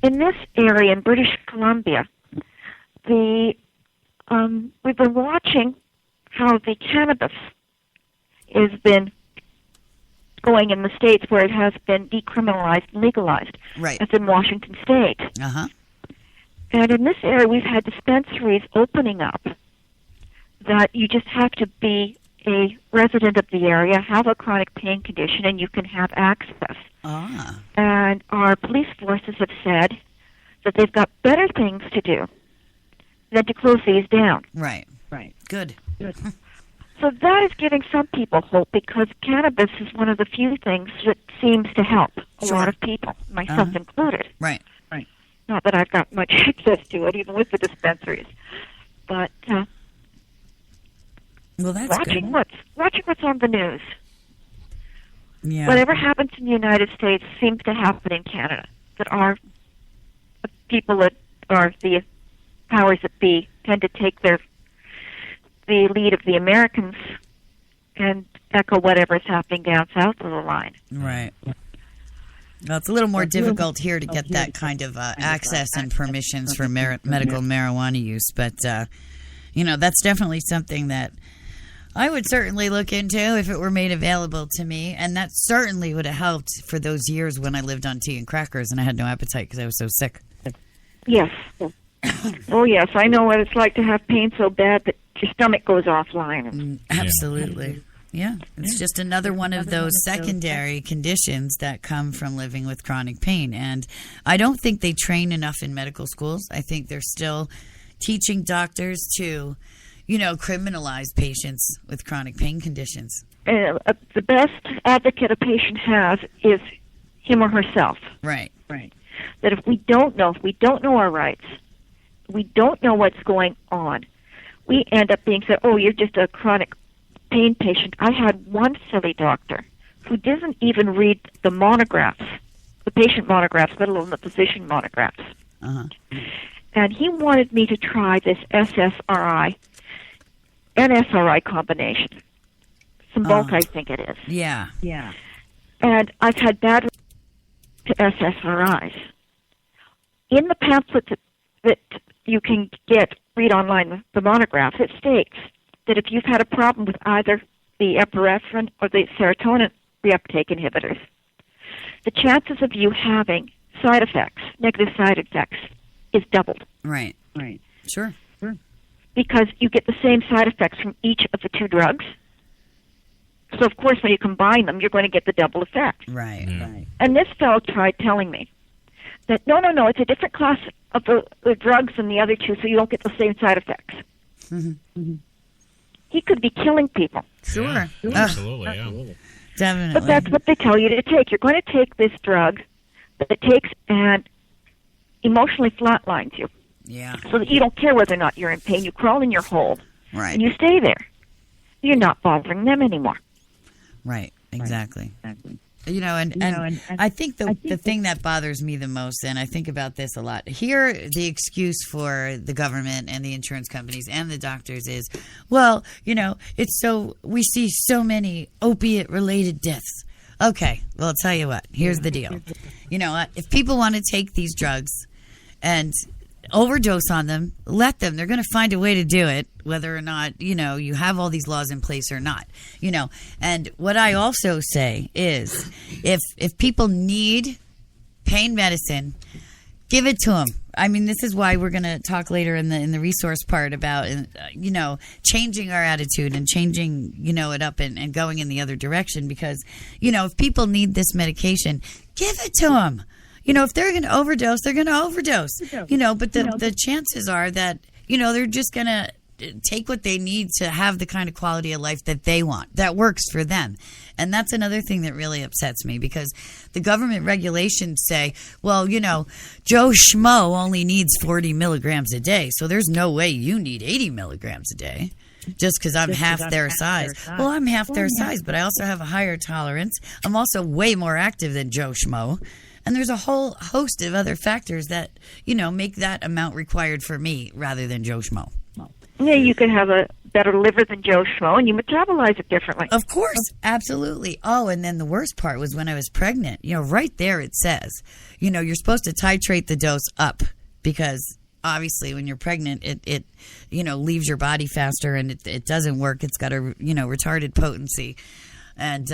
this area in British Columbia, we've been watching how the cannabis has been going in the states where it has been decriminalized and legalized. Right. As in Washington State. Uh-huh. And in this area, we've had dispensaries opening up that you just have to be a resident of the area, have a chronic pain condition, and you can have access. Ah. And our police forces have said that they've got better things to do than to close these down. Right. Good. So that is giving some people hope, because cannabis is one of the few things that seems to help a lot of people, myself included. Right. Not that I've got much access to it, even with the dispensaries. But well, that's watching what's on the news. Yeah. Whatever happens in the United States seems to happen in Canada. That our people that are the powers that be tend to take the lead of the Americans and echo whatever's happening down south of the line. Right. Well, it's a little more difficult here to get that kind of access and permissions for medical marijuana use, but you know, that's definitely something that I would certainly look into if it were made available to me, and that certainly would have helped for those years when I lived on tea and crackers and I had no appetite because I was so sick. Yes. Oh, yes. I know what it's like to have pain so bad that your stomach goes offline. Absolutely. Yeah. It's just another one of those secondary conditions that come from living with chronic pain. And I don't think they train enough in medical schools. I think they're still teaching doctors to, you know, criminalize patients with chronic pain conditions. The best advocate a patient has is him or herself. Right. That if we don't know our rights, we don't know what's going on, we end up being said, oh, you're just a chronic pain patient. I had one silly doctor who didn't even read the monographs, the patient monographs, let alone the physician monographs. And he wanted me to try this SSRI, NSRI combination. Cymbalta, I think it is. Yeah. And I've had bad to SSRIs. In the pamphlet that you can read online, the monographs, it states that if you've had a problem with either the epinephrine or the serotonin reuptake inhibitors, the chances of you having negative side effects, is doubled. Right. Sure. because you get the same side effects from each of the two drugs. So, of course, when you combine them, you're going to get the double effect. Right, right. And this fellow tried telling me that, no, it's a different class of the drugs than the other two, so you don't get the same side effects. He could be killing people. Sure. Absolutely, yeah. Definitely. But that's what they tell you to take. You're going to take this drug that it takes and emotionally flatlines you. Yeah. So that you don't care whether or not you're in pain. You crawl in your hole. Right. And you stay there. You're not bothering them anymore. Right. Exactly. You know, and I think the thing that bothers me the most, and I think about this a lot, here the excuse for the government and the insurance companies and the doctors is, well, you know, we see so many opiate-related deaths. Okay, well, I'll tell you what. Here's the deal. You know what? If people want to take these drugs and overdose on them, let them. They're going to find a way to do it, whether or not, you know, you have all these laws in place or not, you know. And what I also say is if people need pain medicine, give it to them. I mean, this is why we're going to talk later in the resource part about, you know, changing our attitude and changing, you know, it up and going in the other direction, because, you know, if people need this medication, give it to them. You know, if they're going to overdose, they're going to overdose. You know, but the chances are that, you know, they're just going to take what they need to have the kind of quality of life that they want, that works for them. And that's another thing that really upsets me, because the government regulations say, well, you know, Joe Schmo only needs 40 milligrams a day, so there's no way you need 80 milligrams a day. Just because I'm half their size. Well, I'm half their size, but I also have a higher tolerance. I'm also way more active than Joe Schmo. And there's a whole host of other factors that, you know, make that amount required for me rather than Joe Schmo. Yeah, you could have a better liver than Joe Schmo, and you metabolize it differently. Of course, absolutely. Oh, and then the worst part was when I was pregnant. You know, right there it says, you know, you're supposed to titrate the dose up, because obviously when you're pregnant, it you know, leaves your body faster, and it doesn't work. It's got a, you know, retarded potency. And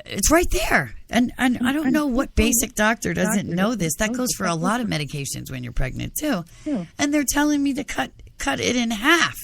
it's right there. And I don't know what basic doctor doesn't know this. That goes for a lot of medications when you're pregnant too. And they're telling me to cut it in half.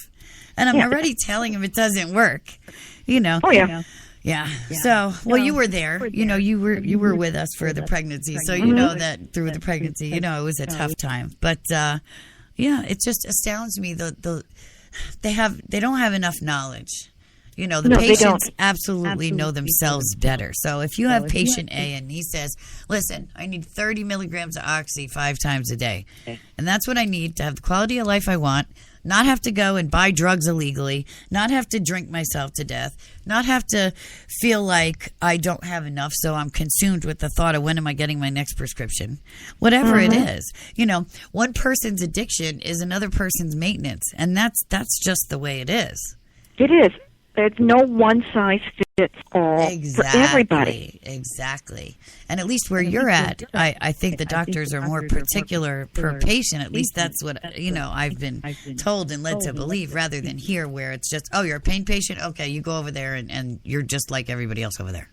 And I'm already telling them it doesn't work. You know. Oh, yeah. Yeah. So, well, you were there. You know, you were with us for the pregnancy. So you know that through the pregnancy, you know, it was a tough time. But yeah, it just astounds me they don't have enough knowledge. You know, the patients absolutely know themselves better. So if you have patient A and he says, listen, I need 30 milligrams of Oxy 5 times a day, and that's what I need to have the quality of life I want, not have to go and buy drugs illegally, not have to drink myself to death, not have to feel like I don't have enough, so I'm consumed with the thought of when am I getting my next prescription. Whatever it is. You know, one person's addiction is another person's maintenance, and that's just the way it is. It is. There's no one size fits all for everybody. Exactly. And at least where you're at, I think the doctors are more particular per patient. At least that's what, you know, I've been told and led to believe, rather than here where it's just, oh, you're a pain patient? Okay, you go over there and you're just like everybody else over there.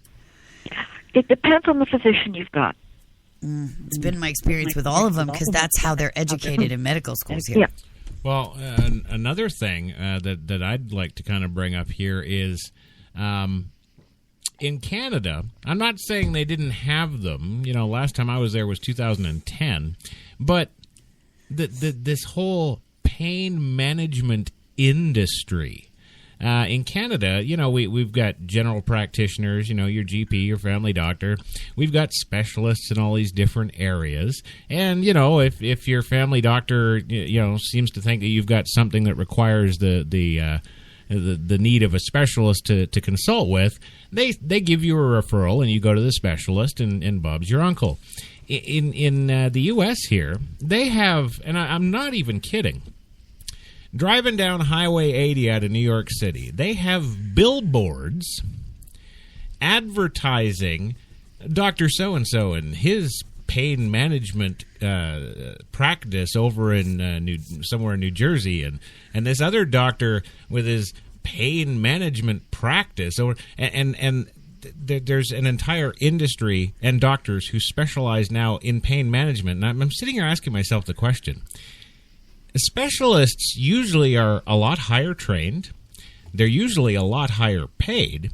It depends on the physician you've got. It's been my experience with all of them, because that's how they're educated in medical schools here. Yeah. Well, another thing that I'd like to kind of bring up here is in Canada, I'm not saying they didn't have them. You know, last time I was there was 2010. But this whole pain management industry in Canada, you know, we've got general practitioners, you know, your GP, your family doctor. We've got specialists in all these different areas. And, you know, if your family doctor, you know, seems to think that you've got something that requires the need of a specialist to consult with, they give you a referral and you go to the specialist, and Bob's your uncle. In the U.S. here, they have, and I'm not even kidding, driving down Highway 80 out of New York City, they have billboards advertising Dr. So-and-so and his pain management practice over in somewhere in New Jersey, and this other doctor with his pain management practice. And there's an entire industry and doctors who specialize now in pain management. And I'm sitting here asking myself the question, specialists usually are a lot higher trained. They're usually a lot higher paid.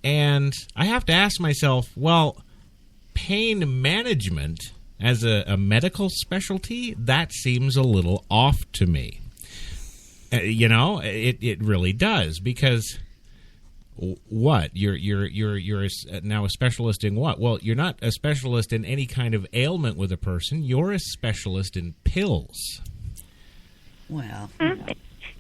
And I have to ask myself, well, pain management as a medical specialty, that seems a little off to me. It really does, because what? You're now a specialist in what? Well, you're not a specialist in any kind of ailment with a person. You're a specialist in pills. Well,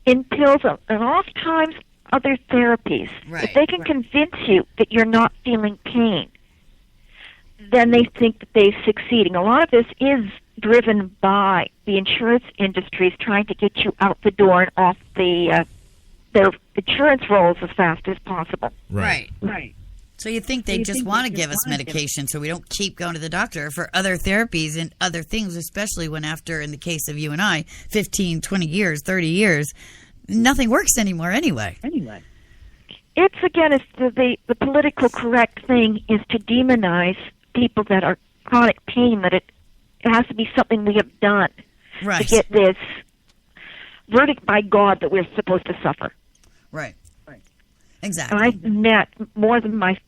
in pills and oftentimes other therapies. Right, if they can convince you that you're not feeling pain, then they think that they're succeeding. A lot of this is driven by the insurance industries trying to get you out the door and off their insurance rolls as fast as possible. Right. So you think they just want to give us medication so we don't keep going to the doctor for other therapies and other things, especially when after, in the case of you and I, 15, 20 years, 30 years, nothing works anymore anyway. It's, again, the political correct thing is to demonize people that are chronic pain, that it has to be something we have done to get this verdict by God that we're supposed to suffer. Right. Exactly. I've met more than my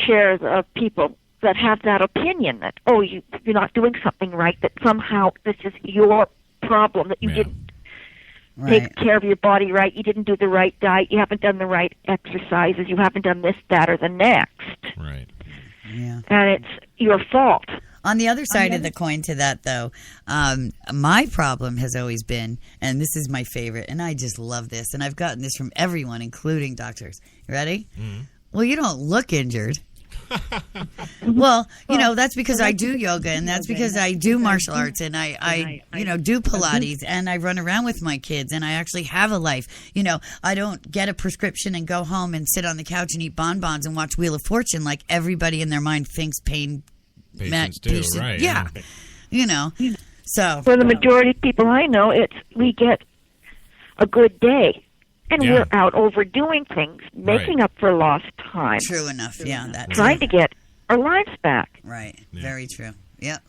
shares of people that have that opinion that, you're not doing something right, that somehow this is your problem, that you didn't take care of your body right, you didn't do the right diet, you haven't done the right exercises, you haven't done this, that, or the next. Right. Yeah. And it's your fault. On the other side of the coin to that, though, my problem has always been, and this is my favorite, and I just love this, and I've gotten this from everyone, including doctors. You ready? Mm-hmm. Well, you don't look injured. Well, that's because I do yoga, and that's because I do martial arts, and I do Pilates, and I run around with my kids, and I actually have a life. I don't get a prescription and go home and sit on the couch and eat bonbons and watch Wheel of Fortune like everybody in their mind thinks patients do, right? Yeah. So for the majority of people I know, we get a good day. And we're out overdoing things, making up for lost time. True enough. Trying to get our lives back. Right. Yeah. Very true. Yep.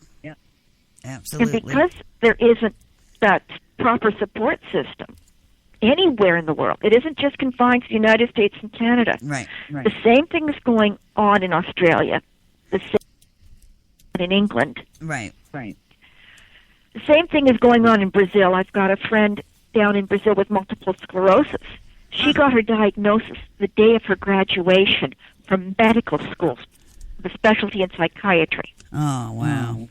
Absolutely. And because there isn't that proper support system anywhere in the world, it isn't just confined to the United States and Canada. Right. The same thing is going on in Australia. The same in England. Right. The same thing is going on in Brazil. I've got a friend down in Brazil with multiple sclerosis. She got her diagnosis the day of her graduation from medical school, the specialty in psychiatry. Oh, wow.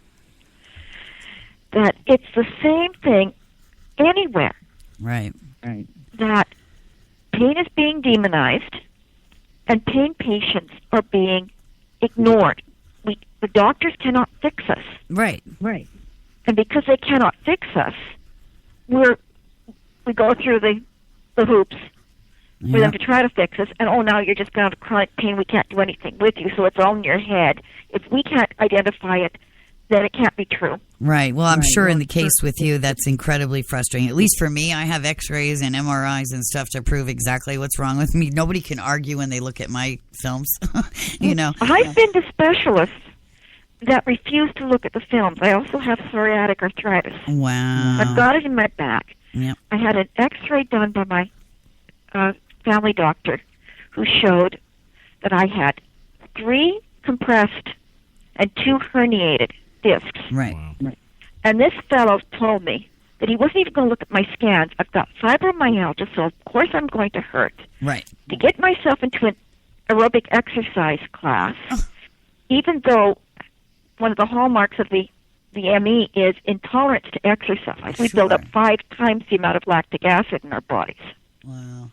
That it's the same thing anywhere. Right. That pain is being demonized and pain patients are being ignored. The doctors cannot fix us. Right. And because they cannot fix us, we go through the hoops for them to try to fix us, and now you're just down to chronic pain, we can't do anything with you, so it's all in your head. If we can't identify it, then it can't be true. Right. Well, I'm sure in the case with you, that's incredibly frustrating. At least for me, I have x-rays and MRIs and stuff to prove exactly what's wrong with me. Nobody can argue when they look at my films, I've been to specialists that refuse to look at the films. I also have psoriatic arthritis. Wow. I've got it in my back. Yep. I had an x-ray done by my family doctor who showed that I had 3 compressed and 2 herniated discs. Right. Wow. And this fellow told me that he wasn't even going to look at my scans. I've got fibromyalgia, so of course I'm going to hurt. Right. To get myself into an aerobic exercise class, even though one of the hallmarks of the ME is intolerance to exercise. We build up 5 times the amount of lactic acid in our bodies. Wow.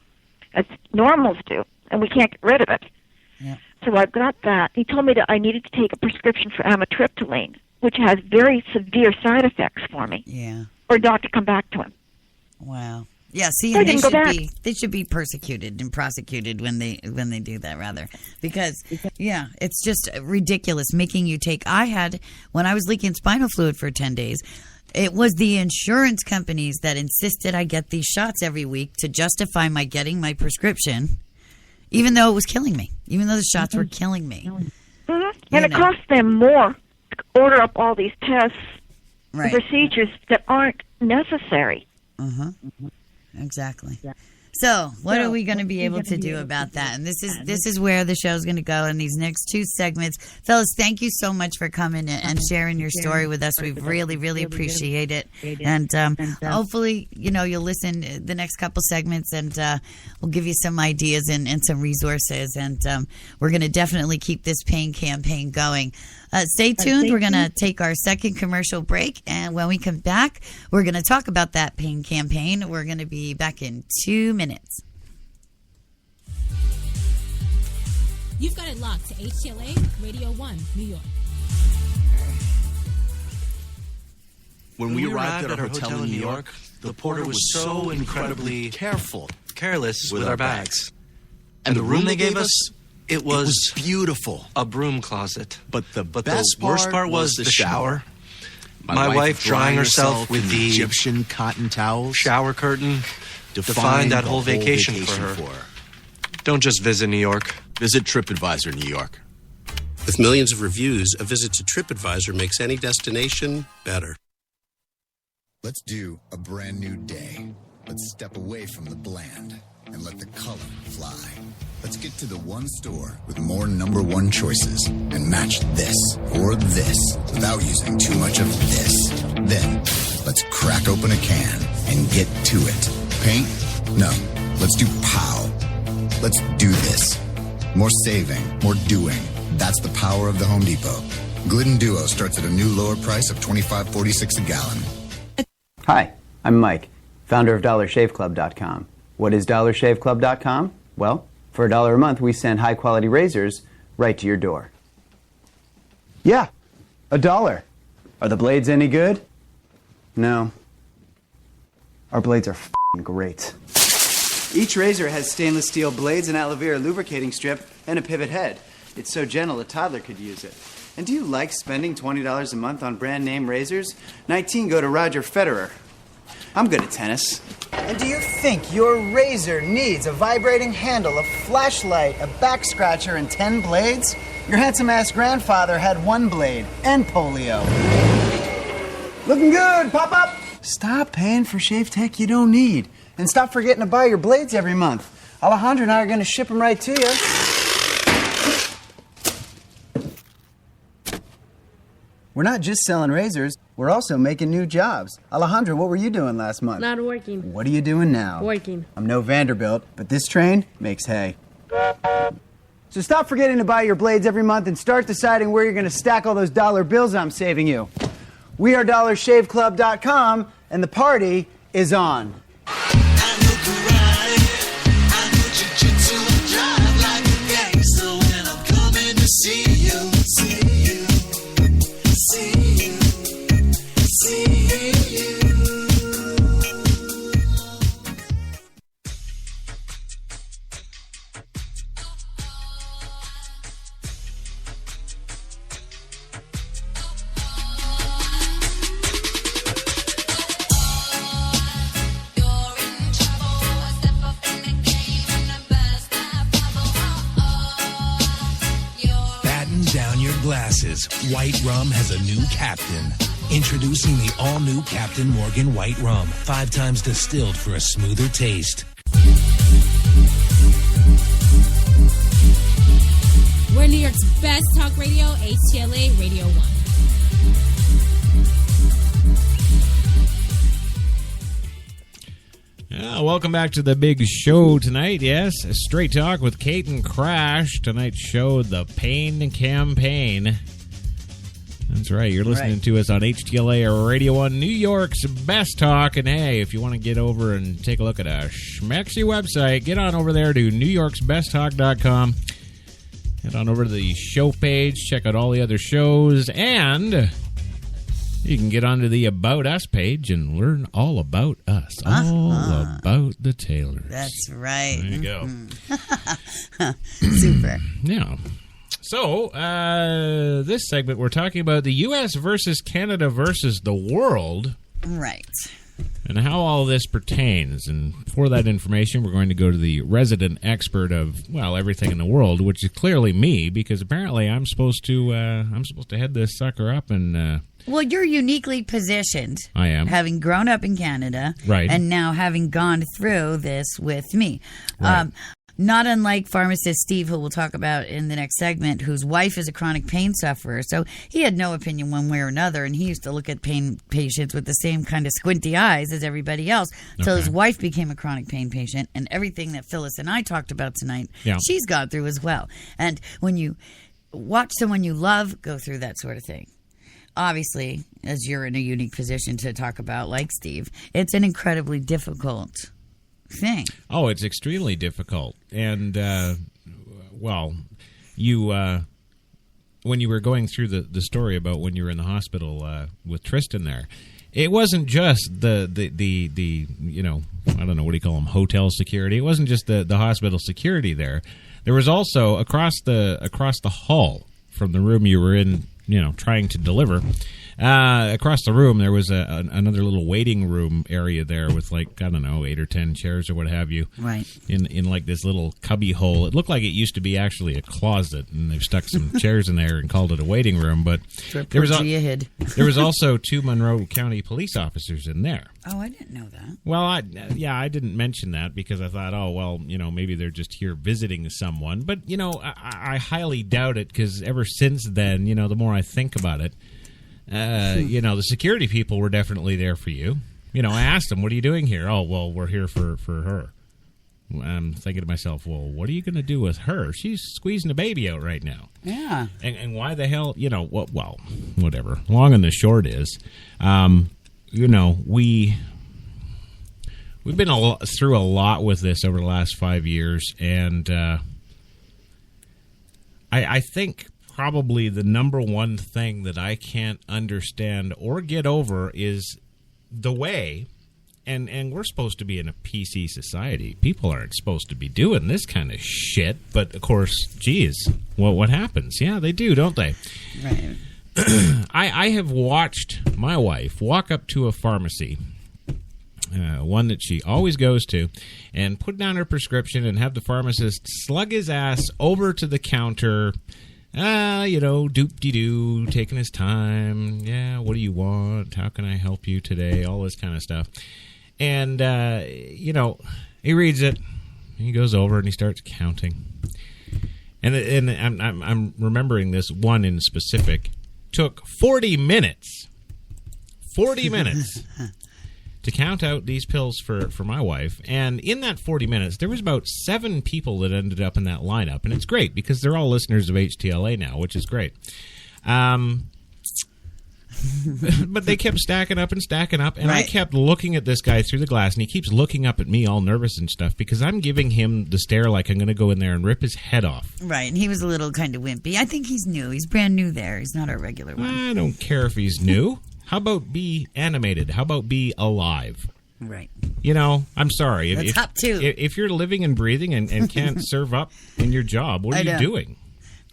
As normals do, and we can't get rid of it. Yeah. So I've got that. He told me that I needed to take a prescription for amitriptyline, which has very severe side effects for me. Yeah. Or not to come back to him. Wow. Yeah, see, I and didn't they should be persecuted and prosecuted when they do that, rather, because it's just ridiculous making you take. When I was leaking spinal fluid for 10 days, it was the insurance companies that insisted I get these shots every week to justify my getting my prescription, even though it was killing me, even though the shots were killing me. Mm-hmm. And it costs them more to order up all these tests Right. procedures that aren't necessary. Exactly. So, what are we going to be able to do about that? And this is where the show's going to go in these next two segments. Fellas, thank you so much for coming and sharing your story with us. We really, really appreciate it. And hopefully, you'll listen the next couple segments, and we'll give you some ideas and some resources. And we're going to definitely keep this pain campaign going. Stay tuned. We're going to take our second commercial break, and when we come back, we're going to talk about that pain campaign. We're going to be back in 2 minutes. You've got it locked to HTLA Radio 1, New York. When we arrived at our hotel in New York, the porter was so incredibly careless with our bags. And the room they gave us, it was beautiful. A broom closet. But the worst part was the shower. My wife drying herself with the Egyptian cotton towels. Shower curtain defined that whole vacation for her. Don't just visit New York. Visit TripAdvisor New York. With millions of reviews, a visit to TripAdvisor makes any destination better. Let's do a brand new day. Let's step away from the bland and let the color fly. Let's get to the one store with more number one choices and match this or this without using too much of this. Then, let's crack open a can and get to it. Paint? No. Let's do POW. Let's do this. More saving, more doing. That's the power of the Home Depot. Glidden Duo starts at a new lower price of $25.46 a gallon. Hi, I'm Mike, founder of DollarShaveClub.com. What is DollarShaveClub.com? Well, for $1 a month, we send high-quality razors right to your door. Yeah, $1. Are the blades any good? No. Our blades are f***ing great. Each razor has stainless steel blades, an aloe vera lubricating strip, and a pivot head. It's so gentle a toddler could use it. And do you like spending $20 a month on brand name razors? 19 go to Roger Federer. I'm good at tennis. And do you think your razor needs a vibrating handle, a flashlight, a back scratcher, and 10 blades? Your handsome-ass grandfather had 1 blade and polio. Looking good, pop-up! Stop paying for shave tech you don't need. And stop forgetting to buy your blades every month. Alejandro and I are going to ship them right to you. We're not just selling razors, we're also making new jobs. Alejandro, what were you doing last month? Not working. What are you doing now? Working. I'm no Vanderbilt, but this train makes hay. So stop forgetting to buy your blades every month and start deciding where you're going to stack all those dollar bills I'm saving you. We are DollarShaveClub.com, and the party is on. Glasses. White Rum has a new captain. Introducing the all-new Captain Morgan White Rum. 5 times distilled for a smoother taste. We're New York's best talk radio, HTLA Radio 1. Welcome back to the big show tonight. Yes, Straight Talk with Kate and Crash. Tonight's show, The Pain Campaign. That's right. You're listening to us on HTLA Radio 1, New York's best talk. And hey, if you want to get over and take a look at a schmexy website, get on over there to newyorksbesttalk.com. Head on over to the show page, check out all the other shows, and you can get onto the About Us page and learn all about us. All about the Taylors. That's right. There you go. Super. Yeah. So, this segment, we're talking about the U.S. versus Canada versus the world. Right. and how all this pertains. And for that information, we're going to go to the resident expert of, well, everything in the world, which is clearly me, because apparently I'm supposed to head this sucker up and. Well, you're uniquely positioned. I am. Having grown up in Canada. Right. And now having gone through this with me. Right. Not unlike pharmacist Steve, who we'll talk about in the next segment, whose wife is a chronic pain sufferer. So he had no opinion one way or another, and he used to look at pain patients with the same kind of squinty eyes as everybody else. Until his wife became a chronic pain patient, and everything that Phyllis and I talked about tonight, she's gone through as well. And when you watch someone you love go through that sort of thing, obviously, as you're in a unique position to talk about, like Steve, it's an incredibly difficult thing. Oh, it's extremely difficult. And, you when you were going through the story about when you were in the hospital with Tristan there, it wasn't just the you know, I don't know, what do you call them, hotel security. It wasn't just the hospital security there. There was also across the hall from the room you were in, you know, trying to deliver. Across the room, there was another little waiting room area there with, like, I don't know, 8 or 10 chairs or what have you. Right. In like this little cubby hole. It looked like it used to be actually a closet, and they've stuck some chairs in there and called it a waiting room. But there was also 2 Monroe County police officers in there. Oh, I didn't know that. Well, I didn't mention that because I thought, oh, well, you know, maybe they're just here visiting someone. But, you know, I highly doubt it because ever since then, you know, the more I think about it, you know, the security people were definitely there for you. You know, I asked them, what are you doing here? Oh, well, we're here for her. I'm thinking to myself, well, what are you going to do with her? She's squeezing a baby out right now. Yeah. And why the hell, you know, well, whatever. Long and the short is, you know, we've been through a lot with this over the last 5 years, and I think probably the number one thing that I can't understand or get over is the way, and we're supposed to be in a PC society. People aren't supposed to be doing this kind of shit, but of course, geez, well, what happens? Yeah, they do, don't they? Right. I have watched my wife walk up to a pharmacy, one that she always goes to, and put down her prescription and have the pharmacist slug his ass over to the counter. You know, doop-de-doo, taking his time. Yeah, what do you want? How can I help you today? All this kind of stuff. And, you know, he reads it. He goes over and he starts counting. And I'm remembering this one in specific. Took 40 minutes. 40 minutes. To count out these pills for my wife. And in that 40 minutes, there was about 7 people that ended up in that lineup. And it's great because they're all listeners of HTLA now, which is great. But they kept stacking up. And right. I kept looking at this guy through the glass, and he keeps looking up at me all nervous and stuff because I'm giving him the stare like I'm going to go in there and rip his head off. Right, and he was a little kind of wimpy. I think he's new. He's brand new there. He's not our regular one. I don't care if he's new. How about be animated? How about be alive? Right. You know, I'm sorry. That's up too. If you're living and breathing and can't serve up in your job, what are you doing?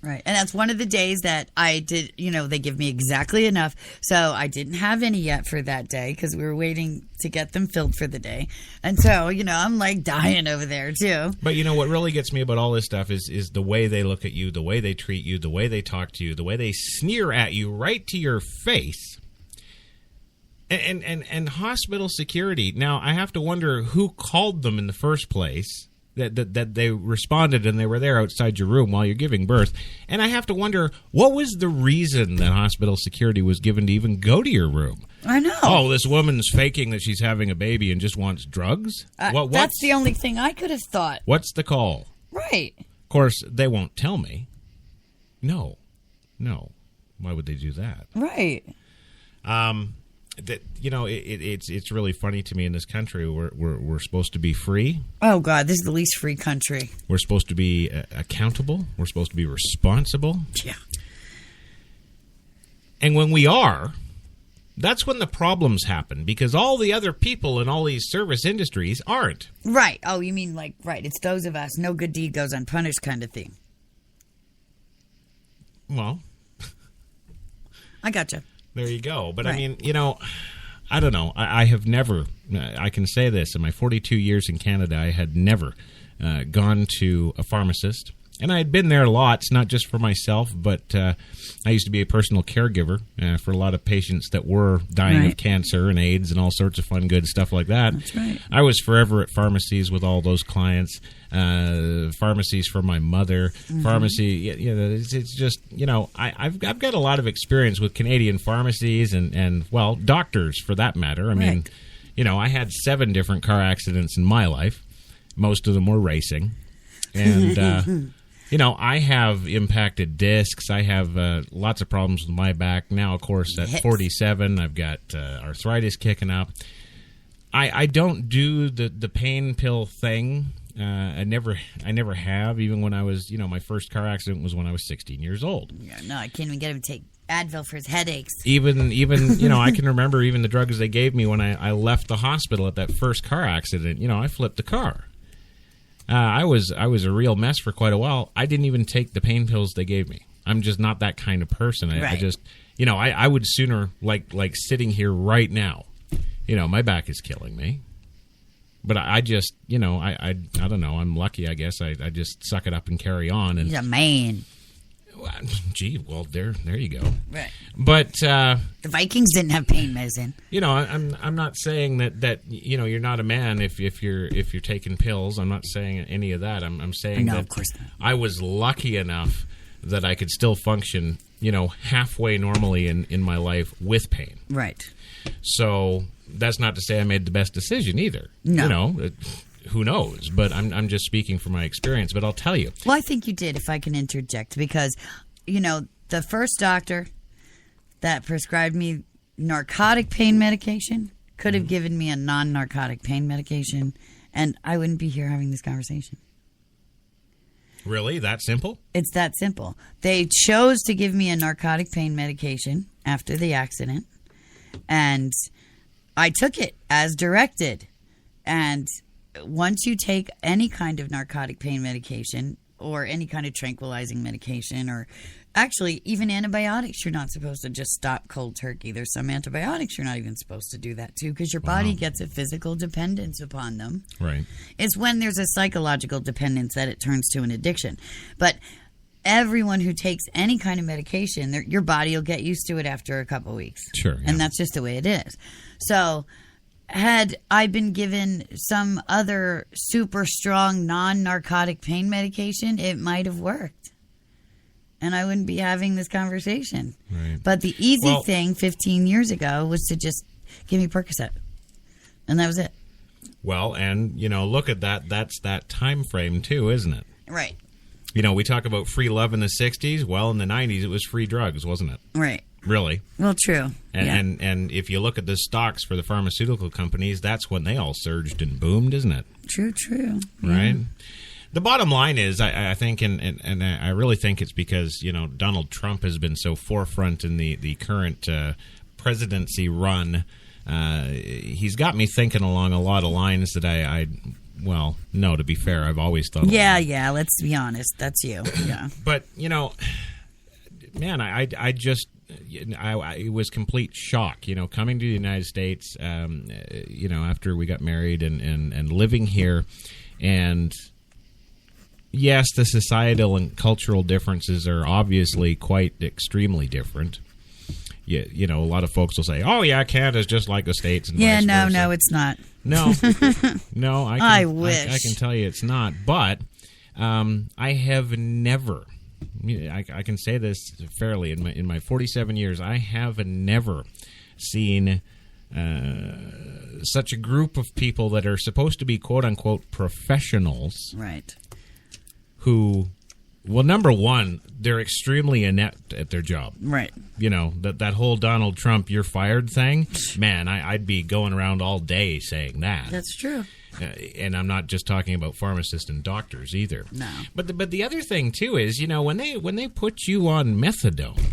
Right. And that's one of the days that I did, you know, they give me exactly enough. So I didn't have any yet for that day because we were waiting to get them filled for the day. And so, you know, I'm like dying over there too. But, you know, what really gets me about all this stuff is the way they look at you, the way they treat you, the way they talk to you, the way they sneer at you right to your face. And hospital security. Now, I have to wonder who called them in the first place, that they responded and they were there outside your room while you're giving birth. And I have to wonder, what was the reason that hospital security was given to even go to your room? I know. Oh, this woman's faking that she's having a baby and just wants drugs? That's the only thing I could have thought. What's the call? Right. Of course, they won't tell me. No. Why would they do that? Right. That, you know, it's really funny to me in this country. We're supposed to be free. Oh God, this is the least free country. We're supposed to be accountable. We're supposed to be responsible. Yeah. And when we are, that's when the problems happen because all the other people in all these service industries aren't. Right. Oh, you mean like right? It's those of us. No good deed goes unpunished, kind of thing. Well, I gotcha. There you go. But right. I mean, you know, I don't know. I have never, I can say this, in my 42 years in Canada, I had never gone to a pharmacist. And I had been there lots, not just for myself, but I used to be a personal caregiver for a lot of patients that were dying of cancer and AIDS and all sorts of fun, good stuff like that. That's right. I was forever at pharmacies with all those clients, pharmacies for my mother, pharmacy. It's just, I've got a lot of experience with Canadian pharmacies and well, doctors for that matter. I mean, I had 7 different car accidents in my life. Most of them were racing. And... I have impacted discs. I have lots of problems with my back. Now, of course, at 47, I've got arthritis kicking up. I don't do the pain pill thing. I never have. Even when I was, my first car accident was when I was 16 years old. Yeah, no, I can't even get him to take Advil for his headaches. Even I can remember even the drugs they gave me when I left the hospital at that first car accident. I flipped the car. I was a real mess for quite a while. I didn't even take the pain pills they gave me. I'm just not that kind of person. I just, I would sooner like sitting here right now. My back is killing me. But I just, I don't know. I'm lucky, I guess. I just suck it up and carry on. And he's a man. Gee, well, there you go. Right. But the Vikings didn't have pain medicine. I'm not saying that you're not a man if you're taking pills. I'm not saying any of that. I'm saying that of course not. I was lucky enough that I could still function, halfway normally in my life with pain. Right. So that's not to say I made the best decision either. No. Who knows? But I'm just speaking from my experience. But I'll tell you. Well, I think you did, if I can interject, because, the first doctor that prescribed me narcotic pain medication could have given me a non-narcotic pain medication, and I wouldn't be here having this conversation. Really? That simple? It's that simple. They chose to give me a narcotic pain medication after the accident, and I took it as directed. And once you take any kind of narcotic pain medication or any kind of tranquilizing medication, or actually even antibiotics, you're not supposed to just stop cold turkey. There's some antibiotics you're not even supposed to do that too, because your body gets a physical dependence upon them. Right. It's when there's a psychological dependence that it turns to an addiction. But everyone who takes any kind of medication, your body will get used to it after a couple weeks. Sure. Yeah. And that's just the way it is. So had I been given some other super strong non-narcotic pain medication, it might have worked. And I wouldn't be having this conversation. Right. But the easy thing 15 years ago was to just give me Percocet. And that was it. Well, and, look at that. That's that time frame, too, isn't it? Right. We talk about free love in the 60s. Well, in the 90s, it was free drugs, wasn't it? Right. Really? Well, true. And if you look at the stocks for the pharmaceutical companies, that's when they all surged and boomed, isn't it? True. Right? Yeah. The bottom line is, I think, and I really think it's because, Donald Trump has been so forefront in the current presidency run. He's got me thinking along a lot of lines that well, no, to be fair, I've always thought. Yeah, let's be honest. That's you. Yeah. But, man, I just... it was complete shock, coming to the United States, after we got married and living here. And yes, the societal and cultural differences are obviously quite extremely different. Yeah, a lot of folks will say, "Oh, yeah, Canada's just like the States." And vice versa. No, it's not. No, no, I wish. I can tell you it's not. But I have never. I can say this fairly. In my 47 years, I have never seen such a group of people that are supposed to be quote unquote professionals, right? Who, well, number one, they're extremely inept at their job, right? That whole Donald Trump "you're fired" thing. Man, I'd be going around all day saying that. That's true. And I'm not just talking about pharmacists and doctors either. No. But the other thing too is, when they put you on methadone,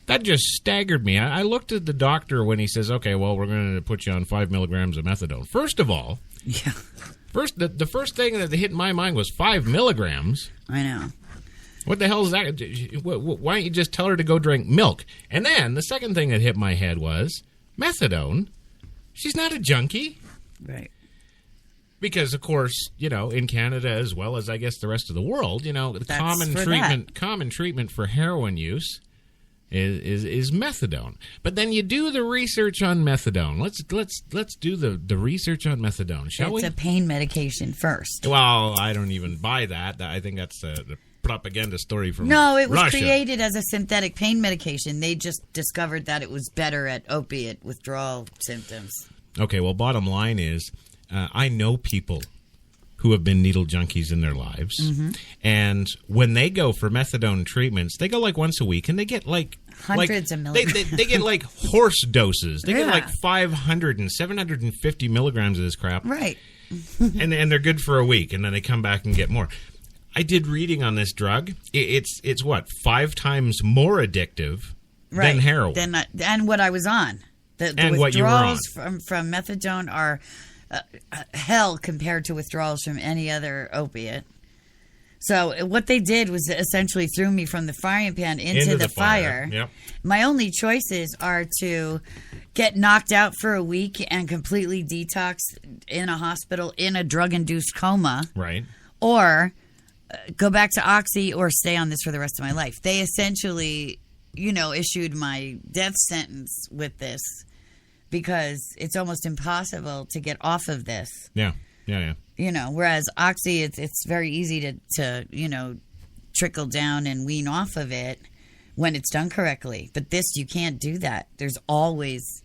that just staggered me. I looked at the doctor when he says, "Okay, well, we're going to put you on 5 milligrams of methadone." First of all, yeah. The first thing that hit my mind was 5 milligrams. I know. What the hell is that? Why don't you just tell her to go drink milk? And then the second thing that hit my head was methadone, she's not a junkie. Right. Because, of course, in Canada as well as I guess the rest of the world, the common treatment for heroin use is methadone. But then you do the research on methadone. Let's do the research on methadone, shall we? It's a pain medication first. Well, I don't even buy that. I think that's the propaganda story from No, it was Russia. created as a synthetic pain medication. They just discovered that it was better at opiate withdrawal symptoms. Okay, well, bottom line is, I know people who have been needle junkies in their lives, and when they go for methadone treatments, they go like once a week, and they get like hundreds of milligrams. They get like horse doses. They get like 500 and 750 milligrams of this crap, right? and they're good for a week, and then they come back and get more. I did reading on this drug. It's what, 5 times more addictive than heroin, than what I was on. The withdrawals from methadone are hell compared to withdrawals from any other opiate. So what they did was essentially threw me from the frying pan into the fire. Yep. My only choices are to get knocked out for a week and completely detox in a hospital in a drug-induced coma. Right. Or go back to Oxy or stay on this for the rest of my life. They essentially, issued my death sentence with this, because it's almost impossible to get off of this. Yeah. Whereas Oxy, it's very easy to trickle down and wean off of it when it's done correctly. But this, you can't do that. There's always,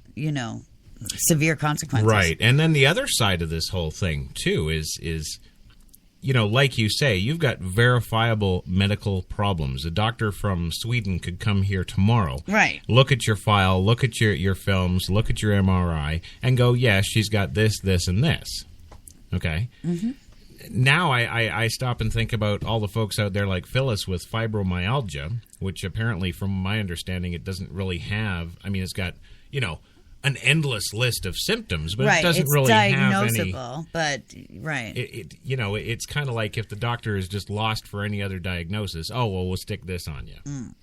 severe consequences. Right. And then the other side of this whole thing, too, is like you say, you've got verifiable medical problems. A doctor from Sweden could come here tomorrow. Right. Look at your file, look at your films, look at your MRI, and go, yes, she's got this, this, and this. Okay? Mm-hmm. Now I stop and think about all the folks out there like Phyllis with fibromyalgia, which apparently, from my understanding, it doesn't really have. I mean, it's got, an endless list of symptoms, but it doesn't really have any. But right, it's kind of like if the doctor is just lost for any other diagnosis. Oh well, we'll stick this on you. Mm.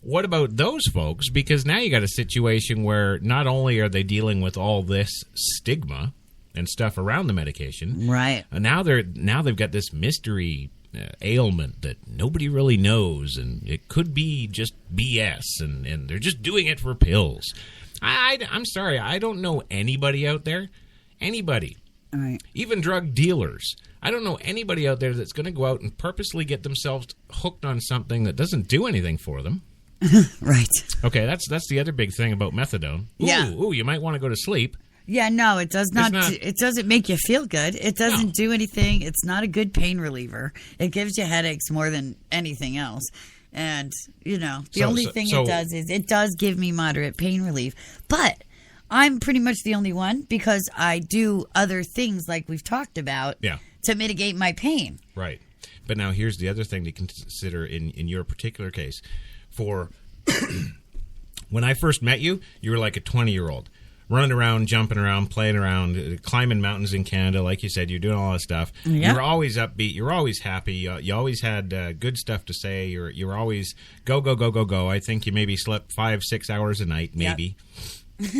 What about those folks? Because now you got a situation where not only are they dealing with all this stigma and stuff around the medication, right? And now they've got this mystery ailment that nobody really knows, and it could be just BS, and they're just doing it for pills. I'm sorry, I don't know anybody out there. Anybody. All right. Even drug dealers. I don't know anybody out there that's going to go out and purposely get themselves hooked on something that doesn't do anything for them. Right. Okay, that's the other big thing about methadone. Ooh, you might want to go to sleep. Yeah, no, it does not. It doesn't make you feel good. It doesn't do anything. It's not a good pain reliever. It gives you headaches more than anything else. And, the only thing it does is it does give me moderate pain relief. But I'm pretty much the only one, because I do other things like we've talked about to mitigate my pain. Right. But now here's the other thing to consider in your particular case. For when I first met you, you were like a 20-year-old. Running around, jumping around, playing around, climbing mountains in Canada. Like you said, you're doing all that stuff. Yeah. You were always upbeat. You were always happy. You always had good stuff to say. You were always go, go, go, go, go. I think you maybe slept 5-6 hours a night, maybe. Yep.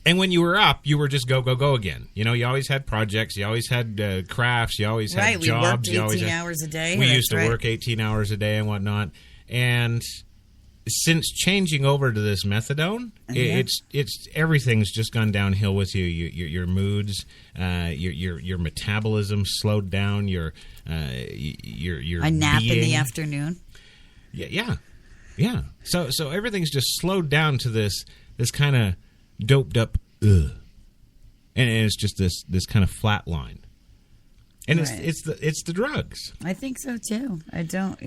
And when you were up, you were just go, go, go again. You always had projects. You always had crafts. You always had jobs. We worked 18 hours a day. We used to work 18 hours a day and whatnot. And since changing over to this methadone, it's everything's just gone downhill with you. Your moods, your metabolism slowed down. Your a nap being. In the afternoon. Yeah. So everything's just slowed down to this kind of doped up, and it's just this kind of flat line. And right. it's the drugs. I think so too. I don't,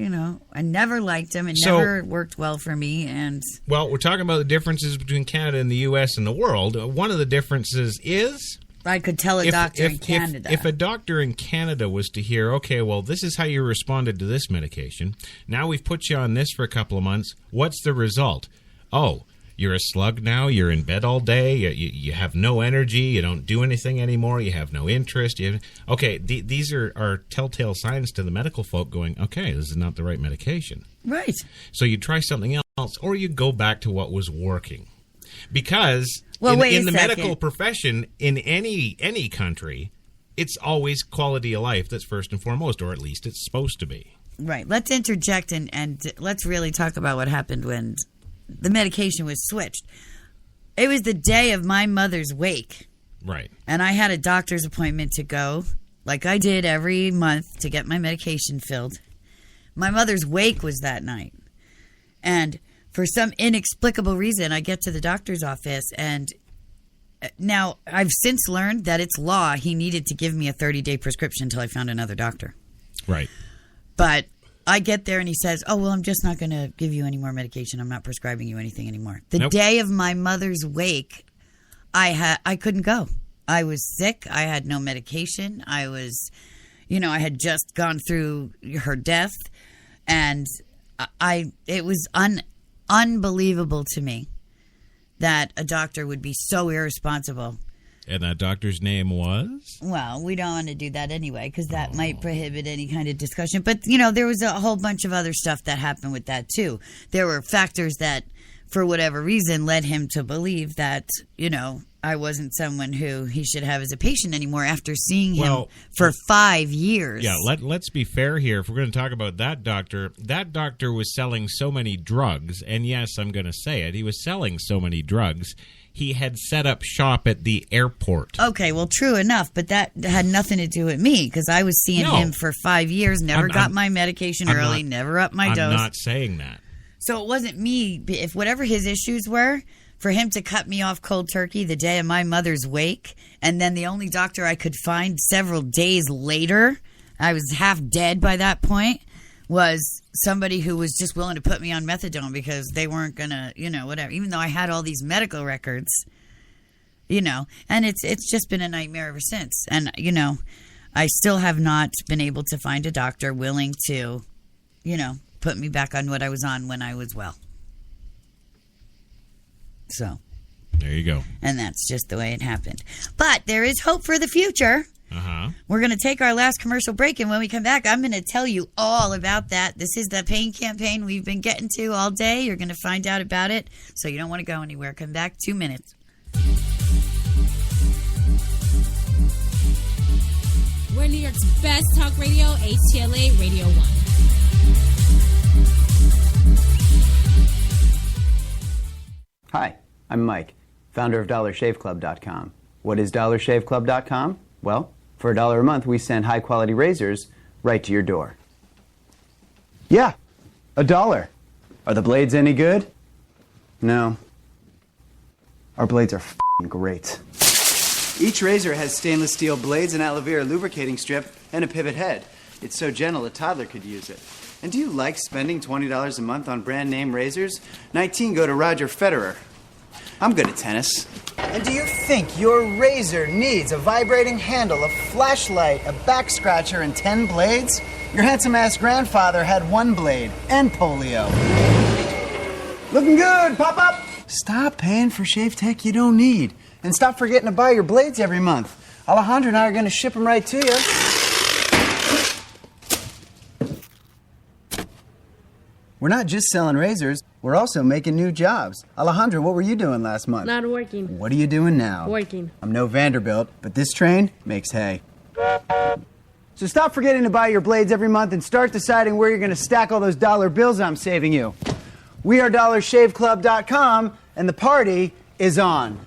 I never liked them. It never worked well for me. And well, we're talking about the differences between Canada and the U.S. and the world. One of the differences is I could tell a doctor in Canada. If a doctor in Canada was to hear, okay, well, this is how you responded to this medication. Now we've put you on this for a couple of months. What's the result? Oh, you're a slug now. You're in bed all day. You have no energy. You don't do anything anymore. You have no interest. These are telltale signs to the medical folk going, okay, this is not the right medication. Right. So you try something else, or you go back to what was working. Because in the medical profession, in any country, it's always quality of life that's first and foremost, or at least it's supposed to be. Right. Let's interject and let's really talk about what happened when the medication was switched. It was the day of my mother's wake. Right. And I had a doctor's appointment to go, like I did every month, to get my medication filled. My mother's wake was that night. And for some inexplicable reason, I get to the doctor's office, and now I've since learned that it's law. He needed to give me a 30-day prescription until I found another doctor. Right. But I get there and he says, oh, well, I'm just not going to give you any more medication. I'm not prescribing you anything anymore. The day of my mother's wake, I couldn't go. I was sick. I had no medication. I was, I had just gone through her death. And it was unbelievable to me that a doctor would be so irresponsible. And that doctor's name was? Well, we don't want to do that anyway, because that might prohibit any kind of discussion. But, there was a whole bunch of other stuff that happened with that, too. There were factors that, for whatever reason, led him to believe that, I wasn't someone who he should have as a patient anymore after seeing him for 5 years. Yeah, let's be fair here. If we're going to talk about that doctor was selling so many drugs. And yes, I'm going to say it. He was selling so many drugs. He had set up shop at the airport. Okay, well, true enough, but that had nothing to do with me because I was seeing him for 5 years, never got my medication early, never upped my dose. I'm not saying that. So it wasn't me. If whatever his issues were, for him to cut me off cold turkey the day of my mother's wake, and then the only doctor I could find several days later, I was half dead by that point, was somebody who was just willing to put me on methadone because they weren't going to, whatever. Even though I had all these medical records, and it's just been a nightmare ever since. And, I still have not been able to find a doctor willing to, put me back on what I was on when I was well. So. There you go. And that's just the way it happened. But there is hope for the future. Uh-huh. We're going to take our last commercial break, and when we come back, I'm going to tell you all about that. This is the pain campaign we've been getting to all day. You're going to find out about it, so you don't want to go anywhere. Come back 2 minutes. We're New York's best talk radio, HTLA Radio 1. Hi, I'm Mike, founder of DollarShaveClub.com. What is DollarShaveClub.com? Well, for $1 a month, we send high-quality razors right to your door. Yeah, $1. Are the blades any good? No. Our blades are f***ing great. Each razor has stainless steel blades, an aloe vera lubricating strip, and a pivot head. It's so gentle a toddler could use it. And do you like spending $20 a month on brand name razors? 19 go to Roger Federer. I'm good at tennis. And do you think your razor needs a vibrating handle, a flashlight, a back scratcher, and 10 blades? Your handsome-ass grandfather had 1 blade and polio. Looking good, pop-up! Stop paying for shave tech you don't need. And stop forgetting to buy your blades every month. Alejandro and I are going to ship them right to you. We're not just selling razors, we're also making new jobs. Alejandro, what were you doing last month? Not working. What are you doing now? Working. I'm no Vanderbilt, but this train makes hay. So stop forgetting to buy your blades every month and start deciding where you're going to stack all those dollar bills I'm saving you. We are DollarShaveClub.com, and the party is on.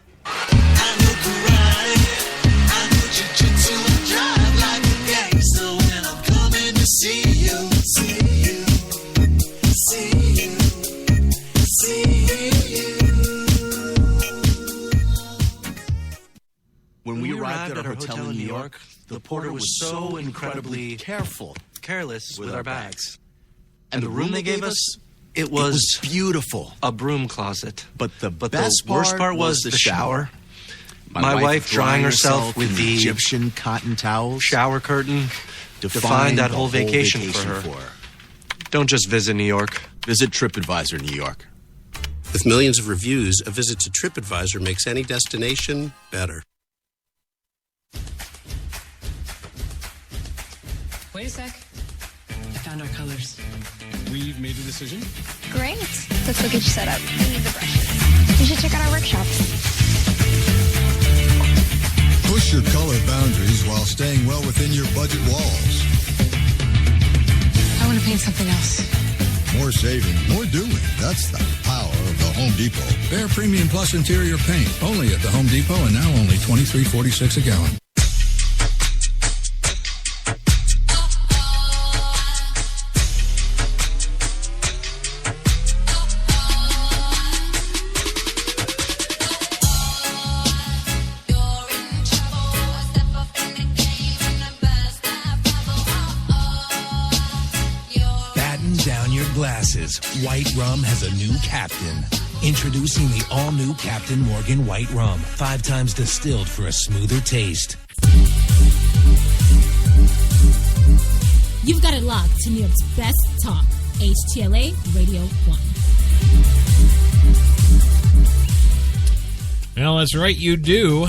When we arrived at our hotel in New York, the porter was so incredibly careless with our bags. And the room they gave us, it was beautiful. A broom closet. But the worst part was the shower. My wife drying herself with the Egyptian cotton towels. Shower curtain defined that whole vacation for her. Don't just visit New York. Visit TripAdvisor New York. With millions of reviews, a visit to TripAdvisor makes any destination better. Wait a sec. I found our colors. We've made a decision. Great. Let's go get you set up. We need the brushes. You should check out our workshop. Push your color boundaries while staying well within your budget walls. I want to paint something else. More saving, more doing. That's the power of the Home Depot. Bare Premium Plus Interior Paint. Only at the Home Depot and now only $23.46 a gallon. Glasses. White Rum has a new captain. Introducing the all-new Captain Morgan White Rum. 5 times distilled for a smoother taste. You've got it locked to New York's best talk, HTLA Radio 1. Well, that's right, you do.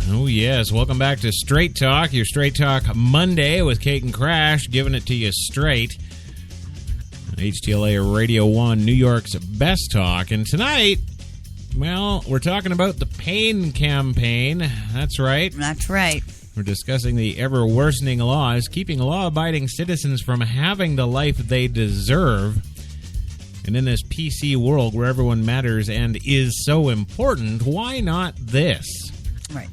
Oh, yes. Welcome back to Straight Talk, your Straight Talk Monday with Kate and Crash, giving it to you straight. HTLA Radio 1, New York's best talk. And tonight, well, we're talking about the pain campaign. That's right. That's right. We're discussing the ever-worsening laws, keeping law-abiding citizens from having the life they deserve. And in this PC world where everyone matters and is so important, why not this? Right.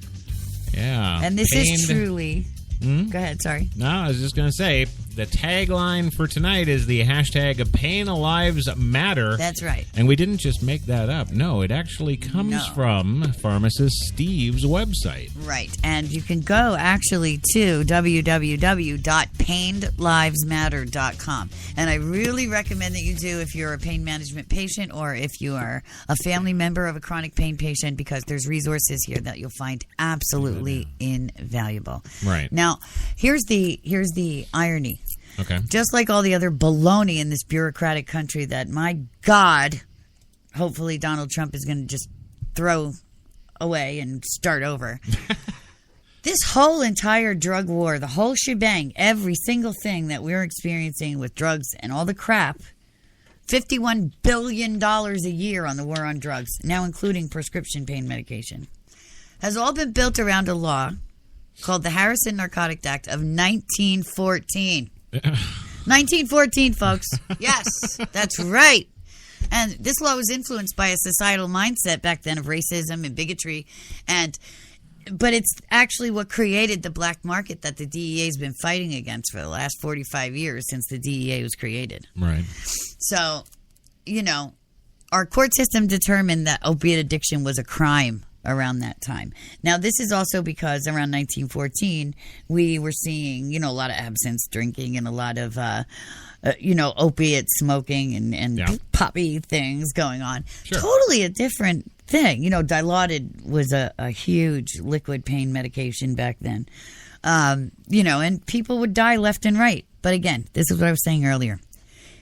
Yeah. And this is truly... Go ahead, sorry. No, I was just going to say, the tagline for tonight is the hashtag Pain Lives Matter. That's right. And we didn't just make that up. No, it actually comes from pharmacist Steve's website. Right. And you can go actually to www.painlivesmatter.com. And I really recommend that you do if you're a pain management patient or if you are a family member of a chronic pain patient, because there's resources here that you'll find absolutely invaluable. Right. Now, here's the irony. Okay. Just like all the other baloney in this bureaucratic country that, my God, hopefully Donald Trump is going to just throw away and start over. This whole entire drug war, the whole shebang, every single thing that we're experiencing with drugs and all the crap, $51 billion a year on the war on drugs, now including prescription pain medication, has all been built around a law called the Harrison Narcotic Act of 1914. 1914, folks. Yes, that's right. And this law was influenced by a societal mindset back then of racism and bigotry. But it's actually what created the black market that the DEA has been fighting against for the last 45 years since the DEA was created. Right. So, our court system determined that opiate addiction was a crime around that time. Now, this is also because around 1914, we were seeing, a lot of absinthe drinking and a lot of, opiate smoking and poppy things going on. Sure. Totally a different thing. Dilaudid was a huge liquid pain medication back then. And people would die left and right. But again, this is what I was saying earlier.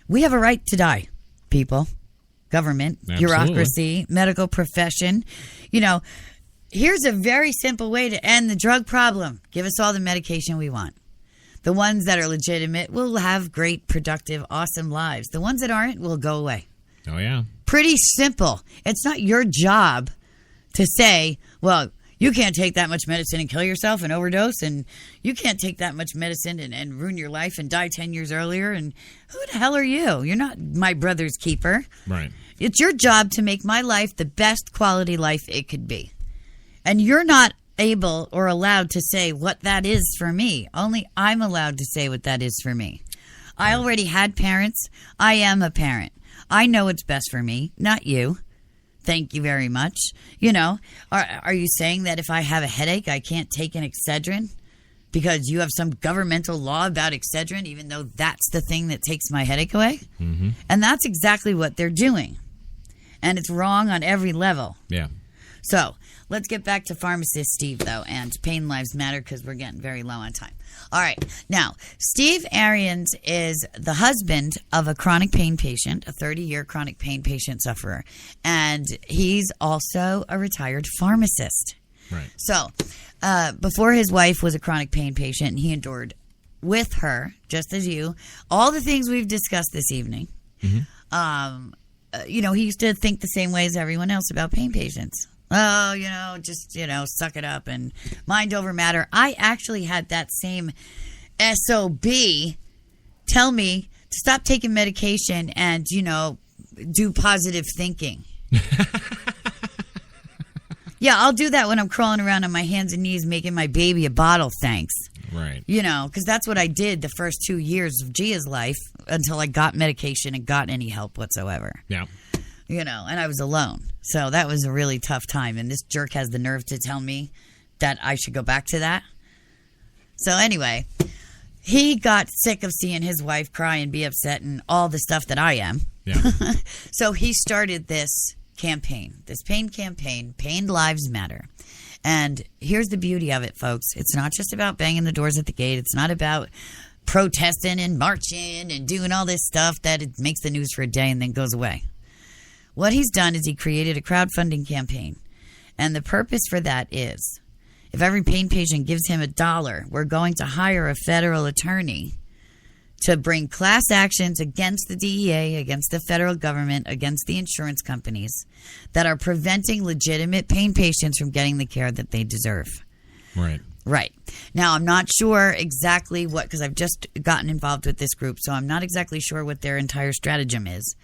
We have a right to die, people. Government, bureaucracy, medical profession. Here's a very simple way to end the drug problem. Give us all the medication we want. The ones that are legitimate will have great, productive, awesome lives. The ones that aren't will go away. Oh, yeah. Pretty simple. It's not your job to say, well, you can't take that much medicine and kill yourself and overdose, and you can't take that much medicine and ruin your life and die 10 years earlier. And who the hell are you? You're not my brother's keeper. Right. It's your job to make my life the best quality life it could be. And you're not able or allowed to say what that is for me. Only I'm allowed to say what that is for me. I already had parents. I am a parent. I know what's best for me, not you. Thank you very much. Are you saying that if I have a headache, I can't take an Excedrin because you have some governmental law about Excedrin, even though that's the thing that takes my headache away? Mm-hmm. And that's exactly what they're doing. And it's wrong on every level. Yeah. So let's get back to pharmacist Steve, though, and Pain Lives Matter, because we're getting very low on time. All right. Now, Steve Arians is the husband of a chronic pain patient, a 30-year chronic pain patient sufferer. And he's also a retired pharmacist. Right. So before his wife was a chronic pain patient, and he endured with her, just as you, all the things we've discussed this evening. Mm-hmm. he used to think the same way as everyone else about pain patients. Oh, just, suck it up and mind over matter. I actually had that same SOB tell me to stop taking medication and, do positive thinking. Yeah, I'll do that when I'm crawling around on my hands and knees making my baby a bottle, thanks. Right. Because that's what I did the first 2 years of Gia's life until I got medication and got any help whatsoever. Yeah. And I was alone. So that was a really tough time. And this jerk has the nerve to tell me that I should go back to that. So anyway, he got sick of seeing his wife cry and be upset and all the stuff that I am. Yeah. So he started this campaign, this pain campaign, Pain Lives Matter. And here's the beauty of it, folks. It's not just about banging the doors at the gate. It's not about protesting and marching and doing all this stuff that it makes the news for a day and then goes away. What he's done is he created a crowdfunding campaign. And the purpose for that is, if every pain patient gives him $1, we're going to hire a federal attorney to bring class actions against the DEA, against the federal government, against the insurance companies that are preventing legitimate pain patients from getting the care that they deserve. Right. Right. Now, I'm not sure exactly because I've just gotten involved with this group, so I'm not exactly sure what their entire stratagem is.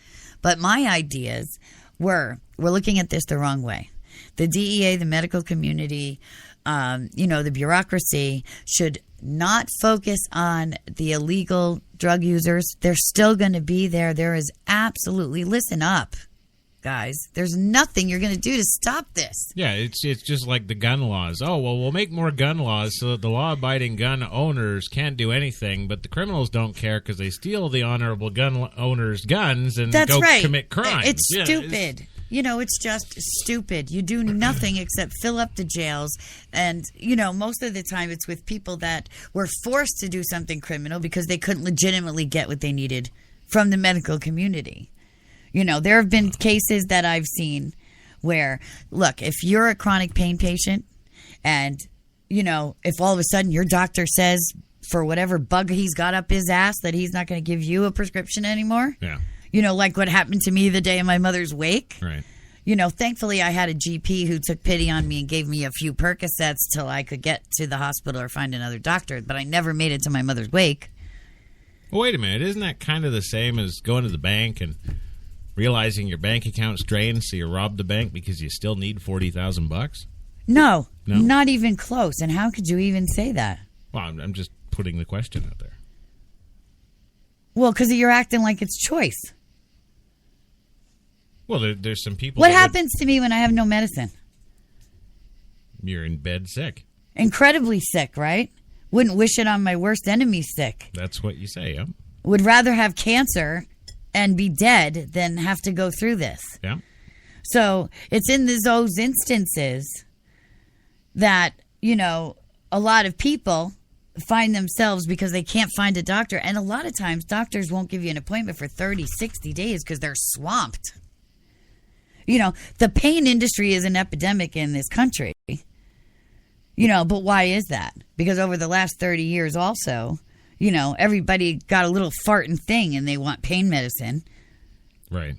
But my ideas we're looking at this the wrong way. The DEA, the medical community, the bureaucracy should not focus on the illegal drug users. They're still going to be there. There is absolutely, listen up, guys. There's nothing you're going to do to stop this. Yeah, it's just like the gun laws. Oh, well, we'll make more gun laws so that the law-abiding gun owners can't do anything, but the criminals don't care because they steal the honorable gun owners' guns and commit crimes. It's stupid. It's just stupid. You do nothing except fill up the jails. And, most of the time it's with people that were forced to do something criminal because they couldn't legitimately get what they needed from the medical community. There have been cases that I've seen where, look, if you're a chronic pain patient and, if all of a sudden your doctor says for whatever bug he's got up his ass that he's not going to give you a prescription anymore. Yeah. Like what happened to me the day of my mother's wake. Right. Thankfully I had a GP who took pity on me and gave me a few Percocets till I could get to the hospital or find another doctor. But I never made it to my mother's wake. Well, wait a minute. Isn't that kind of the same as going to the bank and realizing your bank account's drained, so you robbed the bank because you still need $40,000? No, not even close. And how could you even say that? Well, I'm just putting the question out there. Well, because you're acting like it's choice. Well, there's some people... What happens to me when I have no medicine? You're in bed sick. Incredibly sick, right? Wouldn't wish it on my worst enemy sick. That's what you say, yeah. Would rather have cancer and be dead than have to go through this. Yeah. So it's in those instances that, a lot of people find themselves because they can't find a doctor. And a lot of times doctors won't give you an appointment for 30, 60 days because they're swamped. The pain industry is an epidemic in this country. But why is that? Because over the last 30 years also, everybody got a little farting thing and they want pain medicine. Right.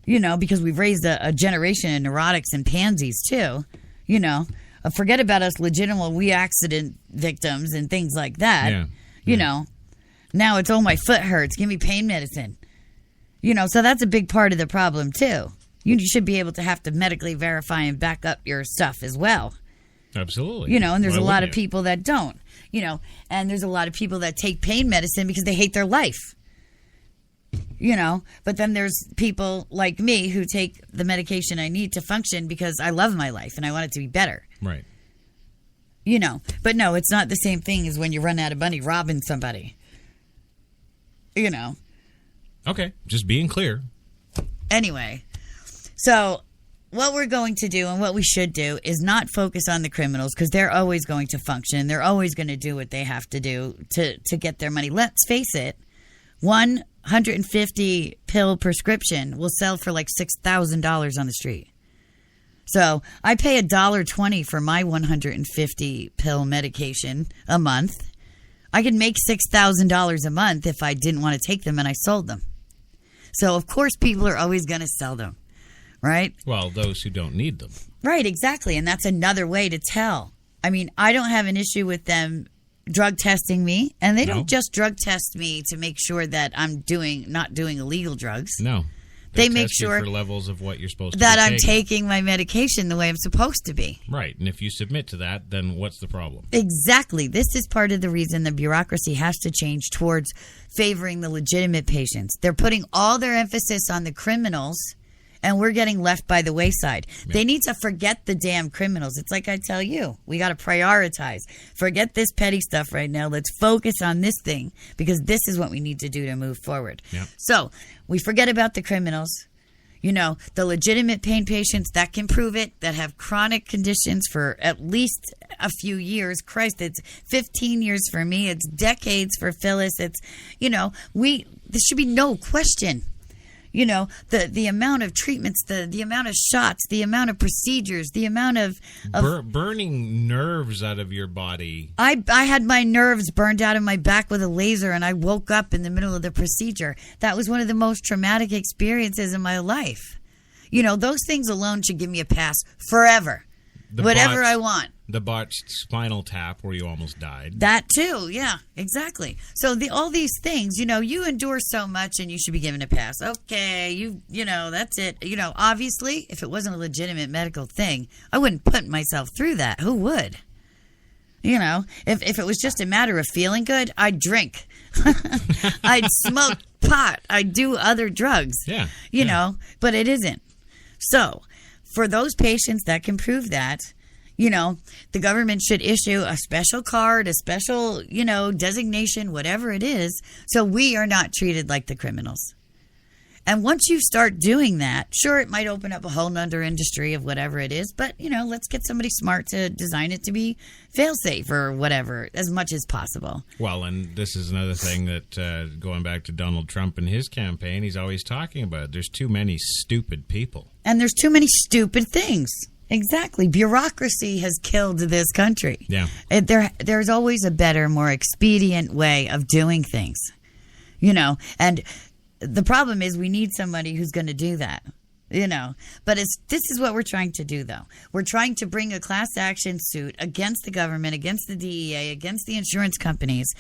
Because we've raised a generation of neurotics and pansies too. Forget about us legitimate accident victims and things like that. Yeah. Now it's, oh, my foot hurts. Give me pain medicine. So that's a big part of the problem too. You should be able to have to medically verify and back up your stuff as well. Absolutely. And there's a lot of people that don't, and there's a lot of people that take pain medicine because they hate their life. But then there's people like me who take the medication I need to function because I love my life and I want it to be better. Right. But no, it's not the same thing as when you run out of money robbing somebody. Okay, just being clear. Anyway, so what we're going to do and what we should do is not focus on the criminals because they're always going to function. They're always going to do what they have to do to get their money. Let's face it, 150 pill prescription will sell for like $6,000 on the street. So I pay $1.20 for my 150 pill medication a month. I could make $6,000 a month if I didn't want to take them and I sold them. So, of course, people are always going to sell them, right? Well, those who don't need them. Right, exactly. And that's another way to tell. I mean, I don't have an issue with them drug testing me, and they don't just drug test me to make sure that I'm not doing illegal drugs. No. They make test you sure for levels of what you're supposed to that be I'm taking my medication the way I'm supposed to be. Right. And if you submit to that, then what's the problem? Exactly. This is part of the reason the bureaucracy has to change towards favoring the legitimate patients. They're putting all their emphasis on the criminals, and we're getting left by the wayside. Yeah. They need to forget the damn criminals. It's like I tell you, we got to prioritize. Forget this petty stuff right now. Let's focus on this thing, because this is what we need to do to move forward. Yeah. So we forget about the criminals. You know, the legitimate pain patients that can prove it, that have chronic conditions for at least a few years. Christ, it's 15 years for me. It's decades for Phyllis. It's, you know, there should be no question. You know, the amount of treatments, the amount of shots, the amount of procedures, the amount of burning nerves out of your body. I had my nerves burned out of my back with a laser, and I woke up in the middle of the procedure. That was one of the most traumatic experiences in my life. You know, those things alone should give me a pass forever. Whatever I want. The botched spinal tap where you almost died. That too, yeah, exactly. So all these things, you know, you endure so much and you should be given a pass. Okay, you know, that's it. You know, obviously, if it wasn't a legitimate medical thing, I wouldn't put myself through that. Who would? You know, if it was just a matter of feeling good, I'd drink. I'd smoke pot. I'd do other drugs. Yeah. You know, but it isn't. So for those patients that can prove that, you know, the government should issue a special card, a special, you know, designation, whatever it is, so we are not treated like the criminals. And once you start doing that, sure, it might open up a whole nother industry of whatever it is, but, you know, let's get somebody smart to design it to be fail-safe or whatever, as much as possible. Well, and this is another thing that, going back to Donald Trump and his campaign, he's always talking about. There's too many stupid people. And there's too many stupid things. Exactly. Bureaucracy has killed this country. Yeah. There's always a better, more expedient way of doing things. You know, and the problem is we need somebody who's going to do that. You know, but this is what we're trying to do, though. We're trying to bring a class action suit against the government, against the DEA, against the insurance companies,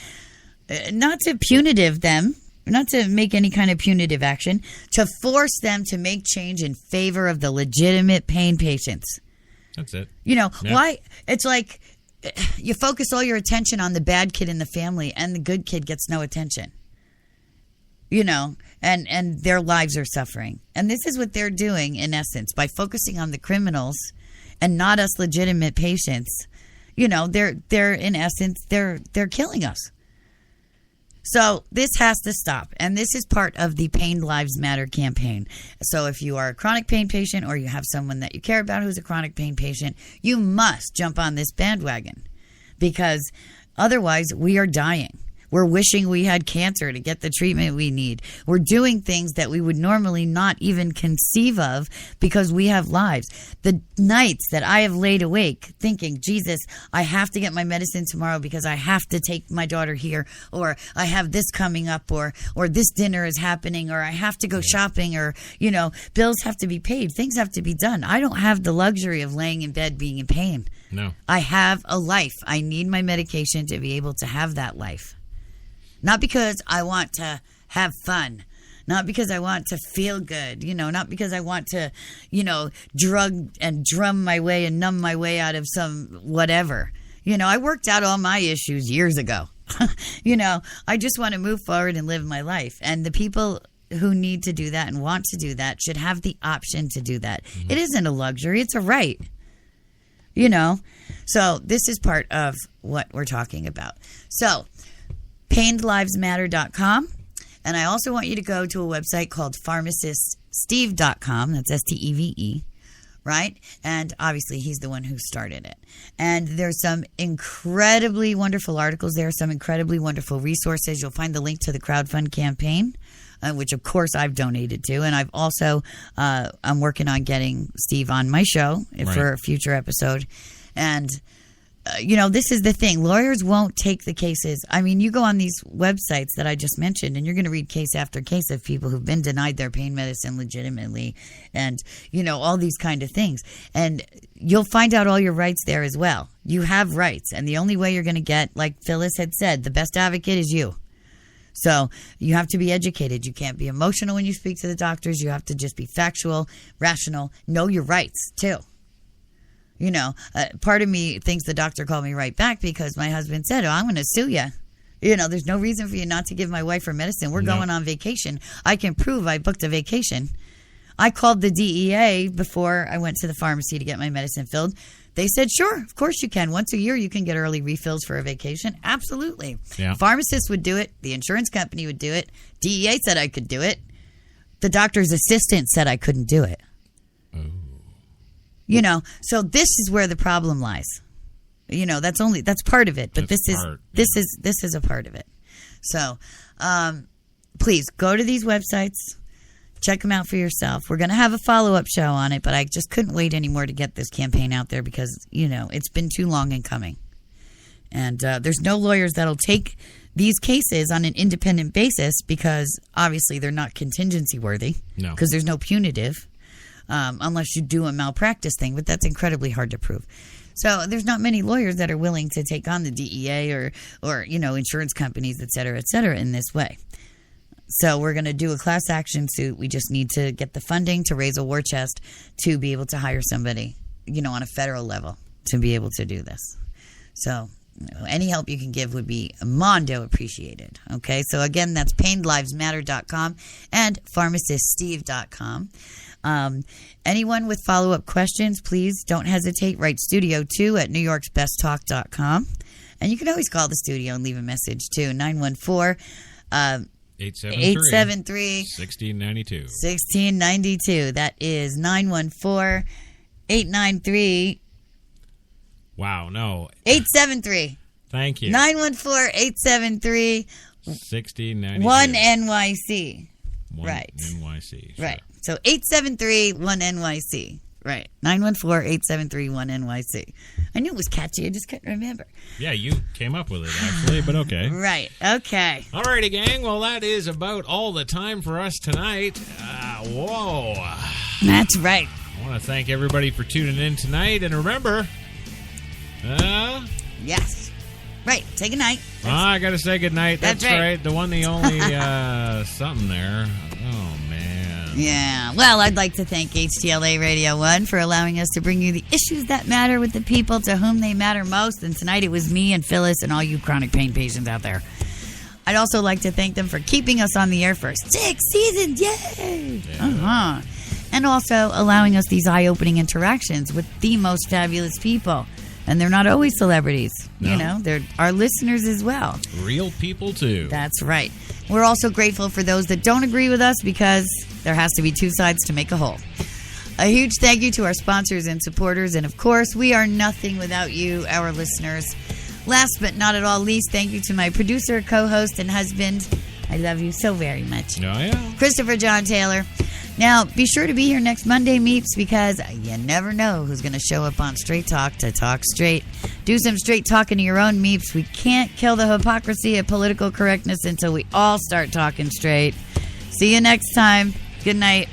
not to punitive them, not to make any kind of punitive action, to force them to make change in favor of the legitimate pain patients. That's it. You know, why? It's like you focus all your attention on the bad kid in the family and the good kid gets no attention. You know, and their lives are suffering. And this is what they're doing, in essence, by focusing on the criminals and not us legitimate patients. You know, they're in essence, they're killing us. So this has to stop, and this is part of the Pain Lives Matter campaign. So if you are a chronic pain patient or you have someone that you care about who's a chronic pain patient, you must jump on this bandwagon, because otherwise we are dying. We're wishing we had cancer to get the treatment we need. We're doing things that we would normally not even conceive of because we have lives. The nights that I have laid awake thinking, Jesus, I have to get my medicine tomorrow because I have to take my daughter here, or I have this coming up, or this dinner is happening, or I have to go shopping, or, you know, bills have to be paid. Things have to be done. I don't have the luxury of laying in bed being in pain. No. I have a life. I need my medication to be able to have that life. Not because I want to have fun. Not because I want to feel good. You know, not because I want to, you know, drug and drum my way and numb my way out of some whatever. You know, I worked out all my issues years ago. You know, I just want to move forward and live my life. And the people who need to do that and want to do that should have the option to do that. Mm-hmm. It isn't a luxury. It's a right. You know, so this is part of what we're talking about. So, painedlivesmatter.com, and I also want you to go to a website called pharmaciststeve.com. That's STEVE, right? And obviously he's the one who started it. And there's some incredibly wonderful articles there, some incredibly wonderful resources. You'll find the link to the crowdfund campaign, which of course I've donated to, and I've also I'm working on getting Steve on my show for a future episode. And this is the thing. Lawyers won't take the cases. I mean, you go on these websites that I just mentioned, and you're going to read case after case of people who've been denied their pain medicine legitimately and, all these kind of things. And you'll find out all your rights there as well. You have rights. And the only way you're going to get, like Phyllis had said, the best advocate is you. So you have to be educated. You can't be emotional when you speak to the doctors. You have to just be factual, rational, know your rights, too. Part of me thinks the doctor called me right back because my husband said, I'm going to sue you. There's no reason for you not to give my wife her medicine. We're going on vacation. I can prove I booked a vacation. I called the DEA before I went to the pharmacy to get my medicine filled. They said, sure, of course you can. Once a year, you can get early refills for a vacation. Absolutely. Yeah. Pharmacists would do it. The insurance company would do it. DEA said I could do it. The doctor's assistant said I couldn't do it. So this is where the problem lies. That's part of it, but this is a part of it. So, please go to these websites, check them out for yourself. We're going to have a follow-up show on it, but I just couldn't wait anymore to get this campaign out there because, it's been too long in coming. And there's no lawyers that'll take these cases on an independent basis because obviously they're not contingency worthy. No. Because there's no punitive. Unless you do a malpractice thing, but that's incredibly hard to prove. So there's not many lawyers that are willing to take on the DEA or insurance companies, et cetera, in this way. So we're going to do a class action suit. We just need to get the funding to raise a war chest to be able to hire somebody, on a federal level to be able to do this. So any help you can give would be mondo appreciated. Okay, so again, that's painlivesmatter.com and pharmaciststeve.com. Anyone with follow-up questions, please don't hesitate. Write studio2 at newyorksbesttalk.com. And you can always call the studio and leave a message too. 914-873-1692. That is 914-893. Wow, no. 873. Thank you. 914-873. 1692. 1NYC. Right. NYC. Sure. Right. So 873-1NYC. Right. 914-873-1NYC. I knew it was catchy. I just couldn't remember. Yeah, you came up with it, actually, but okay. Right. Okay. All righty, gang. Well, that is about all the time for us tonight. Whoa. That's right. I want to thank everybody for tuning in tonight. And remember... Yes. Right. Say goodnight. I got to say goodnight. That's right. The one, the only, something there. Oh, man. Yeah. Well, I'd like to thank HTLA Radio 1 for allowing us to bring you the issues that matter with the people to whom they matter most. And tonight it was me and Phyllis and all you chronic pain patients out there. I'd also like to thank them for keeping us on the air for 6 seasons. Yay! Yeah. And also allowing us these eye-opening interactions with the most fabulous people. And they're not always celebrities. No. They're our listeners as well. Real people, too. That's right. We're also grateful for those that don't agree with us because there has to be two sides to make a whole. A huge thank you to our sponsors and supporters. And, of course, we are nothing without you, our listeners. Last but not at all least, thank you to my producer, co-host, and husband. I love you so very much. Oh, yeah. Christopher John Taylor. Now, be sure to be here next Monday, Meeps, because you never know who's going to show up on Straight Talk to talk straight. Do some straight talking to your own, Meeps. We can't kill the hypocrisy of political correctness until we all start talking straight. See you next time. Good night.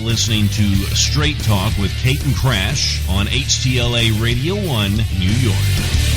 Listening to Straight Talk with Kate and Crash on HTLA Radio 1, New York.